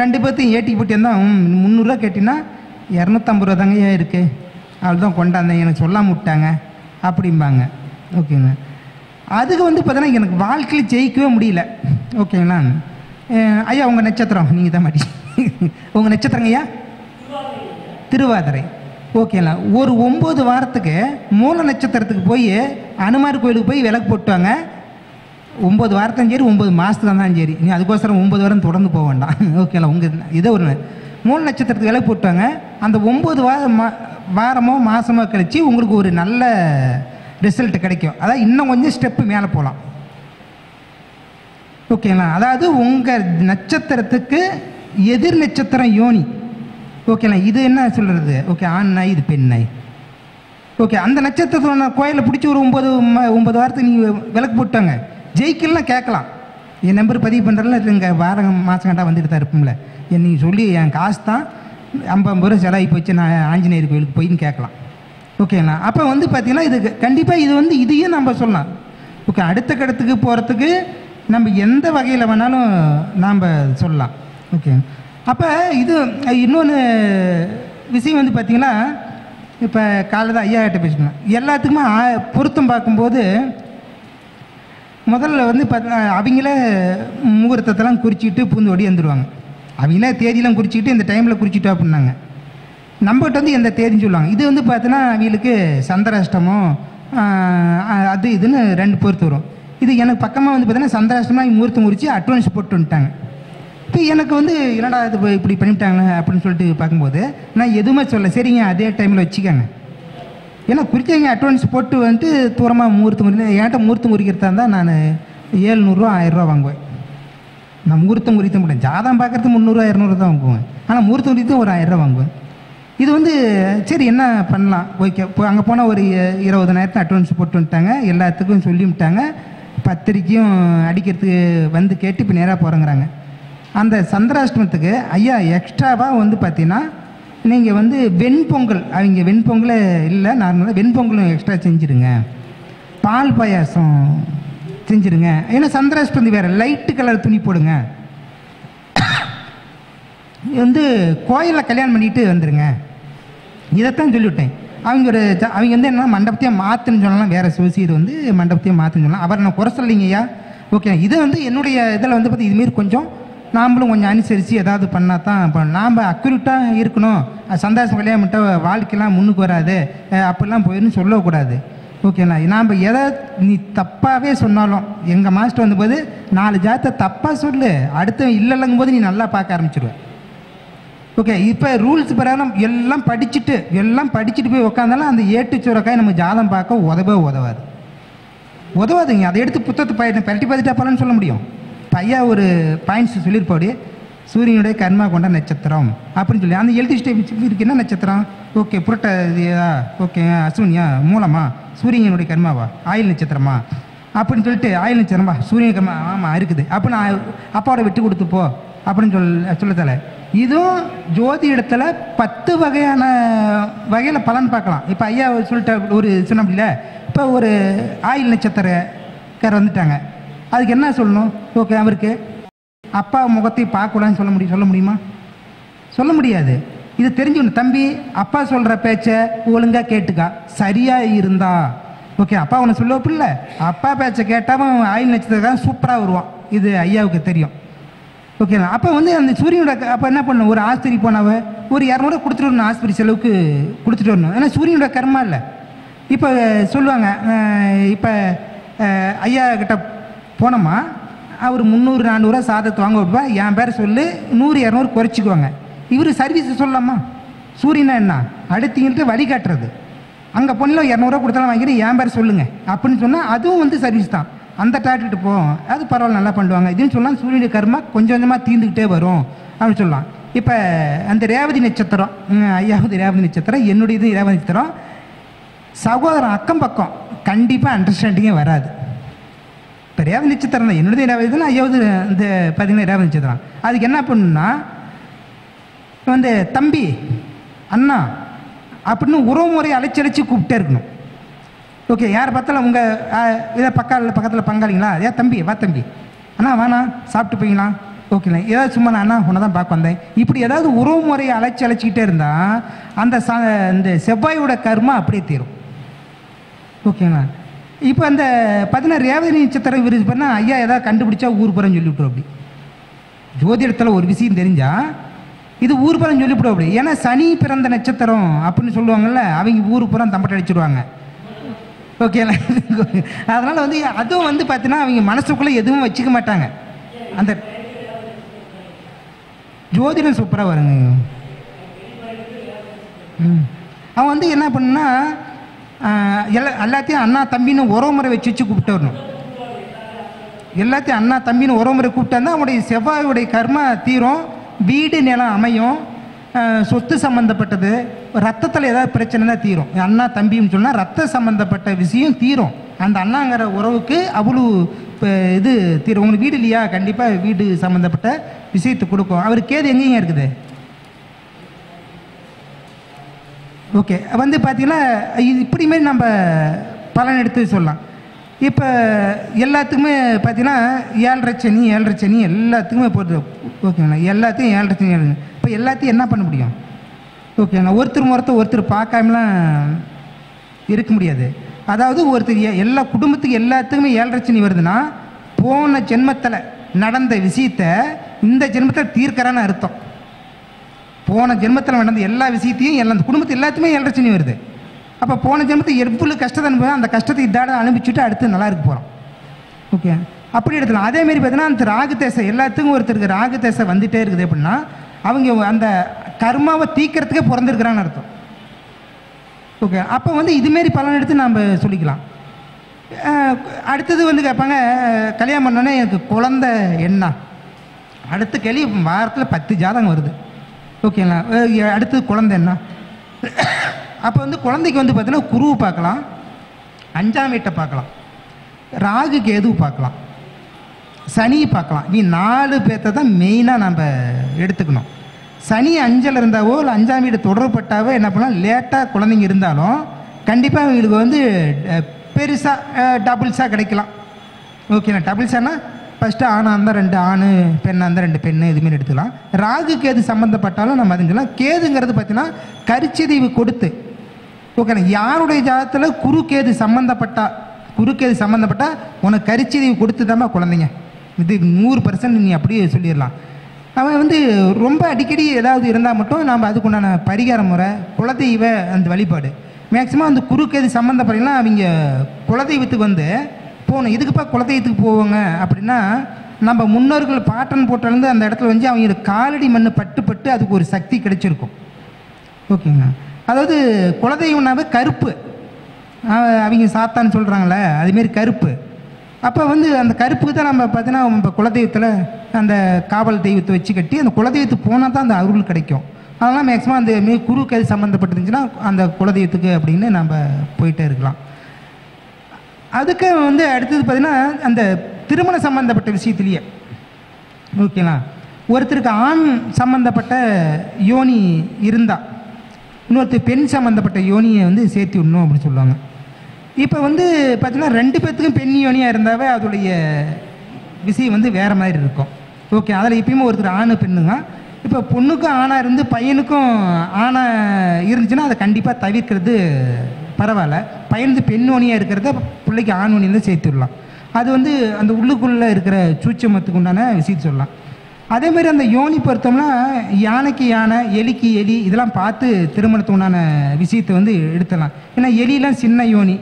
2 பேர்த்தையும் ஏட்டிக்கு போட்டு இருந்தால் 300 ரூபா கேட்டிங்கன்னா 250 ரூபா தாங்க இருக்குது, அவள் தான் கொண்டாந்தேன் எனக்கு சொல்லாமல் விட்டாங்க அப்படிம்பாங்க. ஓகேங்க. அதுக்கு வந்து பார்த்தீங்கன்னா எனக்கு வாழ்க்கையில் ஜெயிக்கவே முடியல. ஓகேங்களா. ஐயா உங்கள் நட்சத்திரம் நீங்கள் தான் மாட்டி உங்கள் நட்சத்திரங்க ஐயா திருவாதிரை. ஓகேங்களா. ஒரு 9 வாரத்துக்கு மூல நட்சத்திரத்துக்கு போய் அனுமார் கோயிலுக்கு போய் விளக்கு போட்டுவாங்க. 9 வாரத்தும் சரி 9 மாதத்துக்கு தான் சரி, நீ அதுக்கோசரம் 9 வாரம் தொடர்ந்து போக வேண்டாம். ஓகேங்களா. உங்கள் இதை ஒரு மூல நட்சத்திரத்துக்கு விளக்கு போட்டுவாங்க. அந்த 9 வாரமோ மாதமோ கழித்து உங்களுக்கு ஒரு நல்ல ரிசல்ட் கிடைக்கும். அதாவது இன்னும் கொஞ்சம் ஸ்டெப்பு மேலே போகலாம். ஓகேங்களா. அதாவது உங்கள் நட்சத்திரத்துக்கு எதிர் நட்சத்திரம் யோனி. ஓகேங்களா. இது என்ன சொல்கிறது, ஓகே ஆண் நாய் இது பெண் நாய். ஓகே, அந்த நட்சத்திரத்தோட கோயிலை பிடிச்சி ஒரு 9 வாரத்துக்கு நீங்கள் விளக்கு போட்டாங்க ஜெயிக்கலாம் கேட்கலாம். என் நம்பர் பதிவு பண்ணுறதுல இங்கே வாரம் மாதம் கண்டா வந்துட்டு தான் இருப்போம்ல, நீங்கள் சொல்லி என் காசு தான் 50 ரூபா செலவாகி போச்சு, நான் ஆஞ்சநேயர் கோயிலுக்கு போயின்னு கேட்கலாம். ஓகேங்களா? அப்போ வந்து பார்த்தீங்கன்னா இது கண்டிப்பாக இது வந்து இதையும் நம்ம சொல்லலாம். ஓகே, அடுத்த கட்டத்துக்கு போகிறதுக்கு நம்ம எந்த வகையில் வேணாலும் நாம் சொல்லலாம். ஓகே, அப்போ இது இன்னொன்று விஷயம் வந்து பார்த்திங்கன்னா, இப்போ காலையில் ஐயா கிட்ட பேசணும் எல்லாத்துக்குமே பொருத்தம் பார்க்கும்போது முதல்ல வந்து அவங்களே முகூர்த்தத்தெல்லாம் குறிச்சிக்கிட்டு பூந்து ஓடி வந்துடுவாங்க. அவங்களே தேதியெலாம் குறிச்சிக்கிட்டு இந்த டைமில் குறிச்சிட்டோம் அப்படின்னாங்க. நம்மகிட்ட வந்து எந்த தேதின்னு சொல்லுவாங்க. இது வந்து பார்த்தீங்கன்னா அவங்களுக்கு சந்திராஷ்டமம் அது இதுன்னு 2 பொறுத்து வரும். இது எனக்கு பக்கமாக வந்து பார்த்தீங்கன்னா சந்திராஷ்டமாக முகூர்த்தம் குறித்து அட்வான்ஸ் போட்டு வந்துட்டாங்க. இப்போ எனக்கு வந்து என்னடா இது இப்படி பண்ணிவிட்டாங்க அப்படின்னு சொல்லிட்டு பார்க்கும்போது நான் எதுவுமே சொல்ல, சரிங்க அதே டைமில் வச்சுக்கோங்க. ஏன்னா குறித்தவங்க அட்வான்ஸ் போட்டு வந்துட்டு தூரமாக முகூர்த்தம் குறித்து என்கிட்ட முகூர்த்தம் குறிக்கிறதா இருந்தால் நான் 700 1000 வாங்குவேன். நான் முகூர்த்தம் குறித்த முடியும், ஜாதகம் பார்க்குறது 300 200 தான் வாங்குவேன். ஆனால் முகூர்த்தம் குறித்து ஒரு 1000 வாங்குவேன். இது வந்து சரி என்ன பண்ணலாம், ஓகே இப்போ அங்கே போனால் ஒரு 20,000 அட்வான்ஸ் போட்டு வந்துட்டாங்க, எல்லாத்துக்கும் சொல்லிவிட்டாங்க, பத்திரிக்கையும் அடிக்கிறதுக்கு வந்து கேட்டு இப்போ நேராக போகிறேங்கிறாங்க. அந்த சந்திராஷ்டமத்துக்கு ஐயா எக்ஸ்ட்ராவாக வந்து பார்த்தீங்கன்னா நீங்கள் வந்து வெண்பொங்கல், அவங்க வெண்பொங்கலே இல்லை நார்மலாக வெண்பொங்கலும் எக்ஸ்ட்ரா செஞ்சுருங்க, பால் பாயாசம் செஞ்சுருங்க. ஏன்னா சந்திராஷ்டமி வேறு லைட்டு கலர் துணி போடுங்க, வந்து கோயிலில் கல்யாணம் பண்ணிட்டு வந்துடுங்க, இதைத்தான் சொல்லிவிட்டேன். அவங்க வந்து என்ன மண்டபத்தையும் மாற்றுன்னு சொல்லலாம், வேறு சோசியர் வந்து மண்டபத்தையும் மாற்றுன்னு சொல்லலாம். அவர் நான் குறை சொல்லலைங்கய்யா. ஓகே, இதை வந்து என்னுடைய இதில் வந்து பார்த்து இதுமாரி கொஞ்சம் நாம்ளும் கொஞ்சம் அனுசரித்து ஏதாவது பண்ணால் தான் இப்போ நாம் அக்யூரேட்டாக இருக்கணும். சந்தோஷம் கல்யாணம் பண்ணிட்டால் வாழ்க்கையெல்லாம் முன்னுக்கு வராது அப்படிலாம் போயிருந்து சொல்லக்கூடாது. ஓகேண்ணா, நாம் எதை நீ தப்பாகவே சொன்னாலும் எங்கள் மாஸ்டர் வந்தபோது 4 ஜாதத்தை தப்பாக சொல்லு, அடுத்த இல்லைங்கும் போது நீ நல்லா பார்க்க ஆரம்பிச்சிடுவேன். ஓகே, இப்போ ரூல்ஸ் பிரகாரம் எல்லாம் படிச்சுட்டு போய் உட்காந்தாலும் அந்த ஏட்டுச்சுரக்காய் நம்ம ஜாதம் பார்க்க உதவாதுங்க. அதை எடுத்து புத்தகத்தை பரட்டி பார்த்துட்டா பலன்னு சொல்ல முடியும். ஐயா ஒரு பாயிண்ட்ஸ் சொல்லியிருப்பாடி, சூரியனுடைய கர்மா கொண்ட நட்சத்திரம் அப்படின்னு சொல்லி அந்த எழுதி இருக்கு. என்ன நட்சத்திரம்? ஓகே, புரட்டாதியா, ஓகே அஸ்வினியா, மூலமா, சூரியனுடைய கர்மாவா, ஆயில் நட்சத்திரமா அப்படின்னு சொல்லிட்டு ஆயில் நட்சத்திரமா சூரியன் கர்மா ஆமாம் இருக்குது அப்படின்னு அப்பாவோட விட்டு கொடுத்துப்போ அப்படின்னு சொல்லத்தல. இதுவும் ஜோதி இடத்துல 10 வகையான வகையில் பலன் பார்க்கலாம். இப்போ ஐயா சொல்லிட்ட ஒரு சொன்னோம்ல, இப்போ ஒரு ஆயில் நட்சத்திரக்கார் வந்துட்டாங்க, அதுக்கு என்ன சொல்லணும்? ஓகே, அவருக்கு அப்பா முகத்தை பார்க்கக்கூடாதுன்னு சொல்ல முடியுமா? சொல்ல முடியாது. இது தெரிஞ்சுக்கணும். தம்பி, அப்பா சொல்கிற பேச்சை ஒழுங்காக கேட்டுக்கா, சரியாக இருந்தா ஓகே. அப்பா ஒன்று சொல்லுவப்ப இல்லை, அப்பா பேச்சை கேட்டால் ஆயில் நட்சத்திரக்காரன் சூப்பராக வருவான். இது ஐயாவுக்கு தெரியும். ஓகேண்ணா, அப்போ வந்து அந்த சூரியனோட அப்போ என்ன பண்ணணும், ஒரு ஆஸ்பத்திரி போனாவ ஒரு 200 கொடுத்துட்டு வரணும், ஆஸ்பத்திரி செலவுக்கு கொடுத்துட்டு வரணும். ஏன்னா சூரியனோட கர்மா இல்லை. இப்போ சொல்லுவாங்க, இப்போ ஐயா கிட்ட போனோமா அவர் 300 400 சாதத்தை வாங்க விட்டுவா, என் பேர் சொல்லு 100 200 குறைச்சிக்குவாங்க. இவர் சர்வீஸ் சொல்லலாமா? சூரியனா என்ன அடுத்தீங்கள்ட்ட வழிகாட்டுறது. அங்கே பொண்ணில் 200 கொடுத்தாலும் வாங்கிட்டு என் பேர் சொல்லுங்க அப்படின்னு சொன்னால் அதுவும் வந்து சர்வீஸ் தான். அந்த டாக்டர்கிட்ட போவோம், அது பரவாயில்ல நல்லா பண்ணுவாங்க. இதுன்னு சொல்லலாம் சூரியனுடைய கர்மா கொஞ்சம் கொஞ்சமாக தீர்ந்துக்கிட்டே வரும் அப்படின்னு சொல்லலாம். இப்போ அந்த ரேவதி நட்சத்திரம், ஐயாவது ரேவதி நட்சத்திரம், என்னுடைய இது ரேவதி நட்சத்திரம், சகோதரன் அக்கம் பக்கம் கண்டிப்பாக அண்டர்ஸ்டாண்டிங்கே வராது. இப்போ ரேவதி நட்சத்திரம் தான் என்னுடைய ரேவதி தான், ஐயாவது இந்த பார்த்தீங்கன்னா ரேவதி நட்சத்திரம். அதுக்கு என்ன பண்ணுன்னா வந்து தம்பி அண்ணா அப்படின்னு உறவு முறையை அழைச்சி கூப்பிட்டே இருக்கணும். ஓகே, யார் பார்த்தாலும் உங்கள் இதை பக்கத்தில் பங்காளிங்களா, ஏன் தம்பி வா தம்பி, அண்ணா வாண்ணா சாப்பிட்டு போய்ங்களா, ஓகேண்ணா ஏதாவது சும்மா நான் அண்ணா உன்னை தான் பார்க்க வந்தேன், இப்படி ஏதாவது உறவு முறையை அழைச்சிக்கிட்டே இருந்தால் அந்த இந்த செவ்வாயோட கர்மா அப்படியே தீரும். ஓகேண்ணா, இப்போ அந்த பார்த்தீங்கன்னா ரேவதி நட்சத்திரம் விருது பண்ணால் ஐயா ஏதாவது கண்டுபிடிச்சா ஊர் புறம் சொல்லிவிட்ரும். அப்படி ஜோதிடத்தில் ஒரு விஷயம் தெரிஞ்சால் இது ஊர் புறம் சொல்லிவிடும். அப்படி ஏன்னா சனி பிறந்த நட்சத்திரம் அப்படின்னு சொல்லுவாங்கள்ல, அவங்க ஊர் புறம் தம்பட்டை அடிச்சிடுவாங்க. ஓகேங்களா, அதனால் வந்து அதுவும் வந்து பார்த்தீங்கன்னா அவங்க மனசுக்குள்ளே எதுவும் வச்சுக்க மாட்டாங்க. அந்த ஜோதிடம் சூப்பராக வருங்க. அவன் வந்து என்ன பண்ணுன்னா எல்லாத்தையும் அண்ணா தம்பின்னு உறவு முறை வச்சு கூப்பிட்டு வரணும். எல்லாத்தையும் அண்ணா தம்பின்னு உறவு முறை கூப்பிட்டா அவனுடைய செவ்வாயுடைய கர்மா தீரும், வீடு நிலம் அமையும், சொத்து சம்மந்தப்பட்டது, ரத்தத்தில் ஏதாவது பிரச்சனை தான் தீரும். அண்ணா தம்பின்னு சொன்னால் ரத்த சம்மந்தப்பட்ட விஷயம் தீரும். அந்த அண்ணாங்கிற உறவுக்கு அவ்வளோ இது தீரும். உங்களுக்கு வீடு இல்லையா, கண்டிப்பாக வீடு சம்மந்தப்பட்ட விஷயத்தை கொடுக்கும். அவருக்கு கேது எங்கேங்க இருக்குது? ஓகே வந்து பார்த்தீங்கன்னா இது இப்படி மாரி நம்ம பலன் எடுத்து சொல்லலாம். இப்போ எல்லாத்துக்குமே பார்த்தீங்கன்னா 7.5 சனி எல்லாத்துக்குமே போடுது. ஓகேங்களா, எல்லாத்தையும் 7.5 சனி. இப்போ எல்லாத்தையும் என்ன பண்ண முடியும்? ஓகேங்களா, ஒருத்தர் பார்க்காமலாம் இருக்க முடியாது. அதாவது ஒருத்தர் எல்லா குடும்பத்துக்கு எல்லாத்துக்குமே 7.5 சனி வருதுன்னா போன ஜென்மத்தில் நடந்த விஷயத்தை இந்த ஜென்மத்தில் தீர்க்கறான்னு அர்த்தம். போன ஜென்மத்தில் நடந்த எல்லா விஷயத்தையும் எல்லா குடும்பத்து எல்லாத்துக்குமே 7.5 சனி வருது. அப்போ போன ஜென்மத்தை எவ்வளோ கஷ்டத்தை அனுபவம் அந்த கஷ்டத்தை இதாட அனுப்பிச்சுட்டு அடுத்து நல்லா இருக்க போகிறோம். ஓகே, அப்படி எடுத்துக்கலாம். அதேமாரி பார்த்தீங்கன்னா அந்த ராகுதேசை எல்லாத்துக்கும் ஒருத்தருக்கு ராகுதேசை வந்துகிட்டே இருக்குது அப்படின்னா அவங்க அந்த கர்மாவை தீக்கிறதுக்கே பிறந்திருக்கிறான்னு அர்த்தம். ஓகே, அப்போ வந்து இதுமாரி பலன் எடுத்து நம்ம சொல்லிக்கலாம். அடுத்தது வந்து கேட்பாங்க, கல்யாணம் பண்ணோன்னே எனக்கு குழந்தை என்ன? அடுத்த கேள்வி வாரத்தில் 10 ஜாதகம் வருது. ஓகேங்களா, அடுத்தது குழந்தை என்ன? அப்போ வந்து குழந்தைக்கு வந்து பார்த்தீங்கன்னா குருவை பார்க்கலாம், 5ஆம் வீட்டை பார்க்கலாம், ராகு கேது பார்க்கலாம், சனி பார்க்கலாம். நீ 4 பேர்த்த தான் மெயினாக நம்ம எடுத்துக்கணும். சனி 5ல் இருந்தாவோ இல்லை 5ஆம் வீடு தொடர்பட்டாவோ என்ன பண்ணலாம், லேட்டாக குழந்தைங்க இருந்தாலும் கண்டிப்பாக அவங்களுக்கு வந்து பெருசாக டபுள்ஸாக கிடைக்கலாம். ஓகேண்ணா, டபுள்ஸானா ஃபஸ்ட்டு ஆணாக இருந்தால் 2 ஆண், பெண்ணாக இருந்தால் 2 பெண், இதுமாரி எடுத்துக்கலாம். ராகு கேது சம்மந்தப்பட்டாலும் நம்ம அதுங்கலாம். கேதுங்கிறது பார்த்தீங்கன்னா கருச்சிதைவு கொடுத்து. ஓகேண்ணா, யாருடைய ஜாதகத்தில் குரு கேது சம்மந்தப்பட்டால் உனக்கு கருச்சிதைவு கொடுத்து தான்மா குழந்தைங்க. இது 100% நீ அப்படியே சொல்லிடலாம். அவன் வந்து ரொம்ப அடிக்கடி ஏதாவது இருந்தால் மட்டும் நாம் அதுக்குண்டான பரிகார முறை, குலதெய்வ அந்த வழிபாடு மேக்ஸிமம் அந்த குறுக்கேது சம்மந்தப்படலாம். அவங்க குலதெய்வத்துக்கு வந்து போகணும். இதுக்குப்பா குலதெய்வத்துக்கு போவாங்க அப்படின்னா நம்ம முன்னோர்கள் பாட்டன் போட்டிலேருந்து அந்த இடத்துல வந்து அவங்களுக்கு காலடி மண் பட்டு அதுக்கு ஒரு சக்தி கிடைச்சிருக்கும். ஓகேங்க, அதாவது குலதெய்வம்னாவே கருப்பு, அவங்க சாத்தான்னு சொல்கிறாங்களே அதுமாரி கருப்பு. அப்போ வந்து அந்த கருப்புக்கு தான் நம்ம பார்த்தீங்கன்னா நம்ம குலதெய்வத்தில் அந்த காவல் தெய்வத்தை வச்சு கட்டி அந்த குலதெய்வத்துக்கு போனால் தான் அந்த அருள் கிடைக்கும். அதெல்லாம் மேக்ஸிமம் அந்த மாரி குருக்கேது சம்மந்தப்பட்டிருந்துச்சுன்னா அந்த குலதெய்வத்துக்கு அப்படின்னு நம்ம போயிட்டே இருக்கலாம். அதுக்கு வந்து அடுத்தது பார்த்திங்கன்னா அந்த திருமண சம்மந்தப்பட்ட விஷயத்துலேயே ஓகேங்களா, ஒருத்தருக்கு ஆண் சம்மந்தப்பட்ட யோனி இருந்தால் இன்னொருத்தர் பெண் சம்மந்தப்பட்ட யோனியை வந்து சேர்த்து விடணும் அப்படின்னு சொல்லுவாங்க. இப்போ வந்து பார்த்திங்கன்னா 2 பேர்த்துக்கும் பெண் யோனியாக இருந்தாவே அதோடைய விஷயம் வந்து வேறு மாதிரி இருக்கும். ஓகே, அதில் எப்பயுமே ஒருத்தர் ஆணு பெண்ணுங்க. இப்போ பொண்ணுக்கும் ஆணாக இருந்து பையனுக்கும் ஆணாக இருந்துச்சுன்னா அதை கண்டிப்பாக தவிர்க்கிறது பரவாயில்ல. பையனுக்கு பெண் யோனியாக இருக்கிறத பிள்ளைக்கு ஆண் யோனியில் சேர்த்து விடலாம். அது வந்து அந்த உள்ளுக்குள்ளே இருக்கிற சூட்சமத்துக்கு உண்டான விஷயத்தை சொல்லலாம். அதேமாதிரி அந்த யோனி பொறுத்தோம்னா யானைக்கு யானை, எலிக்கு எலி, இதெல்லாம் பார்த்து திருமணத்துக்கு உண்டான விஷயத்தை வந்து எடுத்துடலாம். ஏன்னா எலியெலாம் சின்ன யோனி.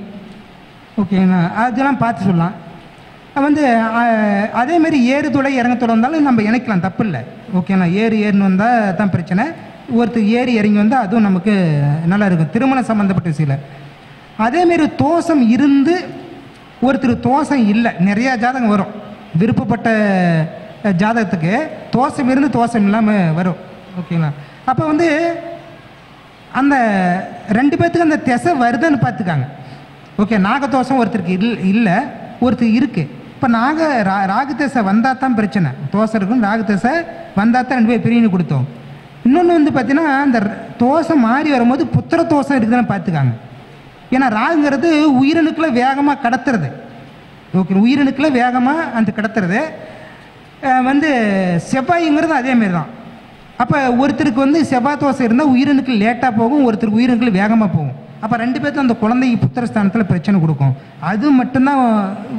ஓகேங்களா, அதெல்லாம் பார்த்து சொல்லலாம். வந்து அதேமாரி ஏறுதுளை இறங்கத்தோடு வந்தாலும் நம்ம இணைக்கலாம், தப்பு இல்லை. ஓகேங்களா, ஏறுன்னு வந்தால் தான் பிரச்சனை. ஒருத்தர் ஏறி இறங்கி வந்தால் அதுவும் நமக்கு நல்லா இருக்கும். திருமணம் சம்மந்தப்பட்ட விஷயம். அதேமாரி தோஷம் இருந்து ஒருத்தர் தோஷம் இல்லை, நிறையா ஜாதகம் வரும். விருப்பப்பட்ட ஜாதகத்துக்கு தோஷம் இருந்து தோஷம் இல்லாமல் வரும். ஓகேங்களா, அப்போ வந்து அந்த 2 பேர்த்துக்கு அந்த திசை வருதுன்னு பார்த்துக்காங்க. ஓகே, நாகதோஷம் ஒருத்தருக்கு இல்லை, ஒருத்தர் இருக்குது. இப்போ ராகு திசை வந்தால் தான் பிரச்சனை. தோசை இருக்கும், ராகு திசை வந்தால் தான் 2 பேர் பிரிவினை கொடுத்தோம். இன்னொன்று வந்து பார்த்தீங்கன்னா அந்த தோசை மாறி வரும்போது புத்திர தோஷம் இருக்குதுன்னு பார்த்துக்காங்க. ஏன்னா ராகுங்கிறது உயிரணுக்களை வேகமாக கடத்துறது. ஓகே, உயிரணுக்களை வேகமாக அந்த கடத்துறது வந்து செவ்வாய்ங்கிறது அதேமாரி தான். அப்போ ஒருத்தருக்கு வந்து செவ்வாய் தோசை இருந்தால் உயிரணுக்கள் லேட்டாக போகும், ஒருத்தருக்கு உயிரணுக்கள் வேகமாக போகும். அப்போ 2 பேர்த்து அந்த குழந்தைக்கு புத்திரஸ்தானத்தில் பிரச்சனை கொடுக்கும். அது மட்டும்தான்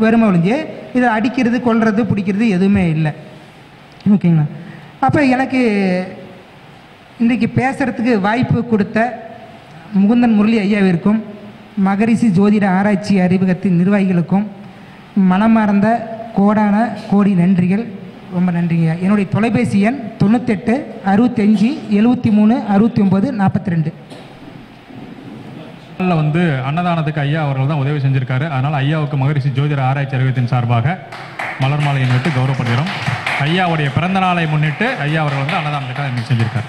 வருமா ஒழிஞ்சு இதை அடிக்கிறது, கொல்றது, பிடிக்கிறது எதுவுமே இல்லை. ஓகேங்களா, அப்போ எனக்கு இன்றைக்கு பேசுகிறதுக்கு வாய்ப்பு கொடுத்த முகுந்தன் முரளி ஐயாவிற்கும் மகரிஷி ஜோதிட ஆராய்ச்சி அறிமுகத்தின் நிர்வாகிகளுக்கும் மனமார்ந்த கோடான கோடி நன்றிகள். ரொம்ப நன்றிங்க. என்னுடைய தொலைபேசி எண் 98 65 73 69 42. வந்து அன்னதானத்துக்கு ஐயா அவர்கள் தான் உதவி செஞ்சிருக்காரு. அதனால் ஐயாவுக்கு மகரிஷி ஜோதிட ஆராய்ச்சி அறிவியத்தின் சார்பாக மலர் மாலையை முன்னிட்டு கௌரவப்படுகிறோம். ஐயாவுடைய பிறந்த நாளை முன்னிட்டு ஐயா அவர்கள் வந்து அன்னதானத்துக்காக செஞ்சிருக்காரு.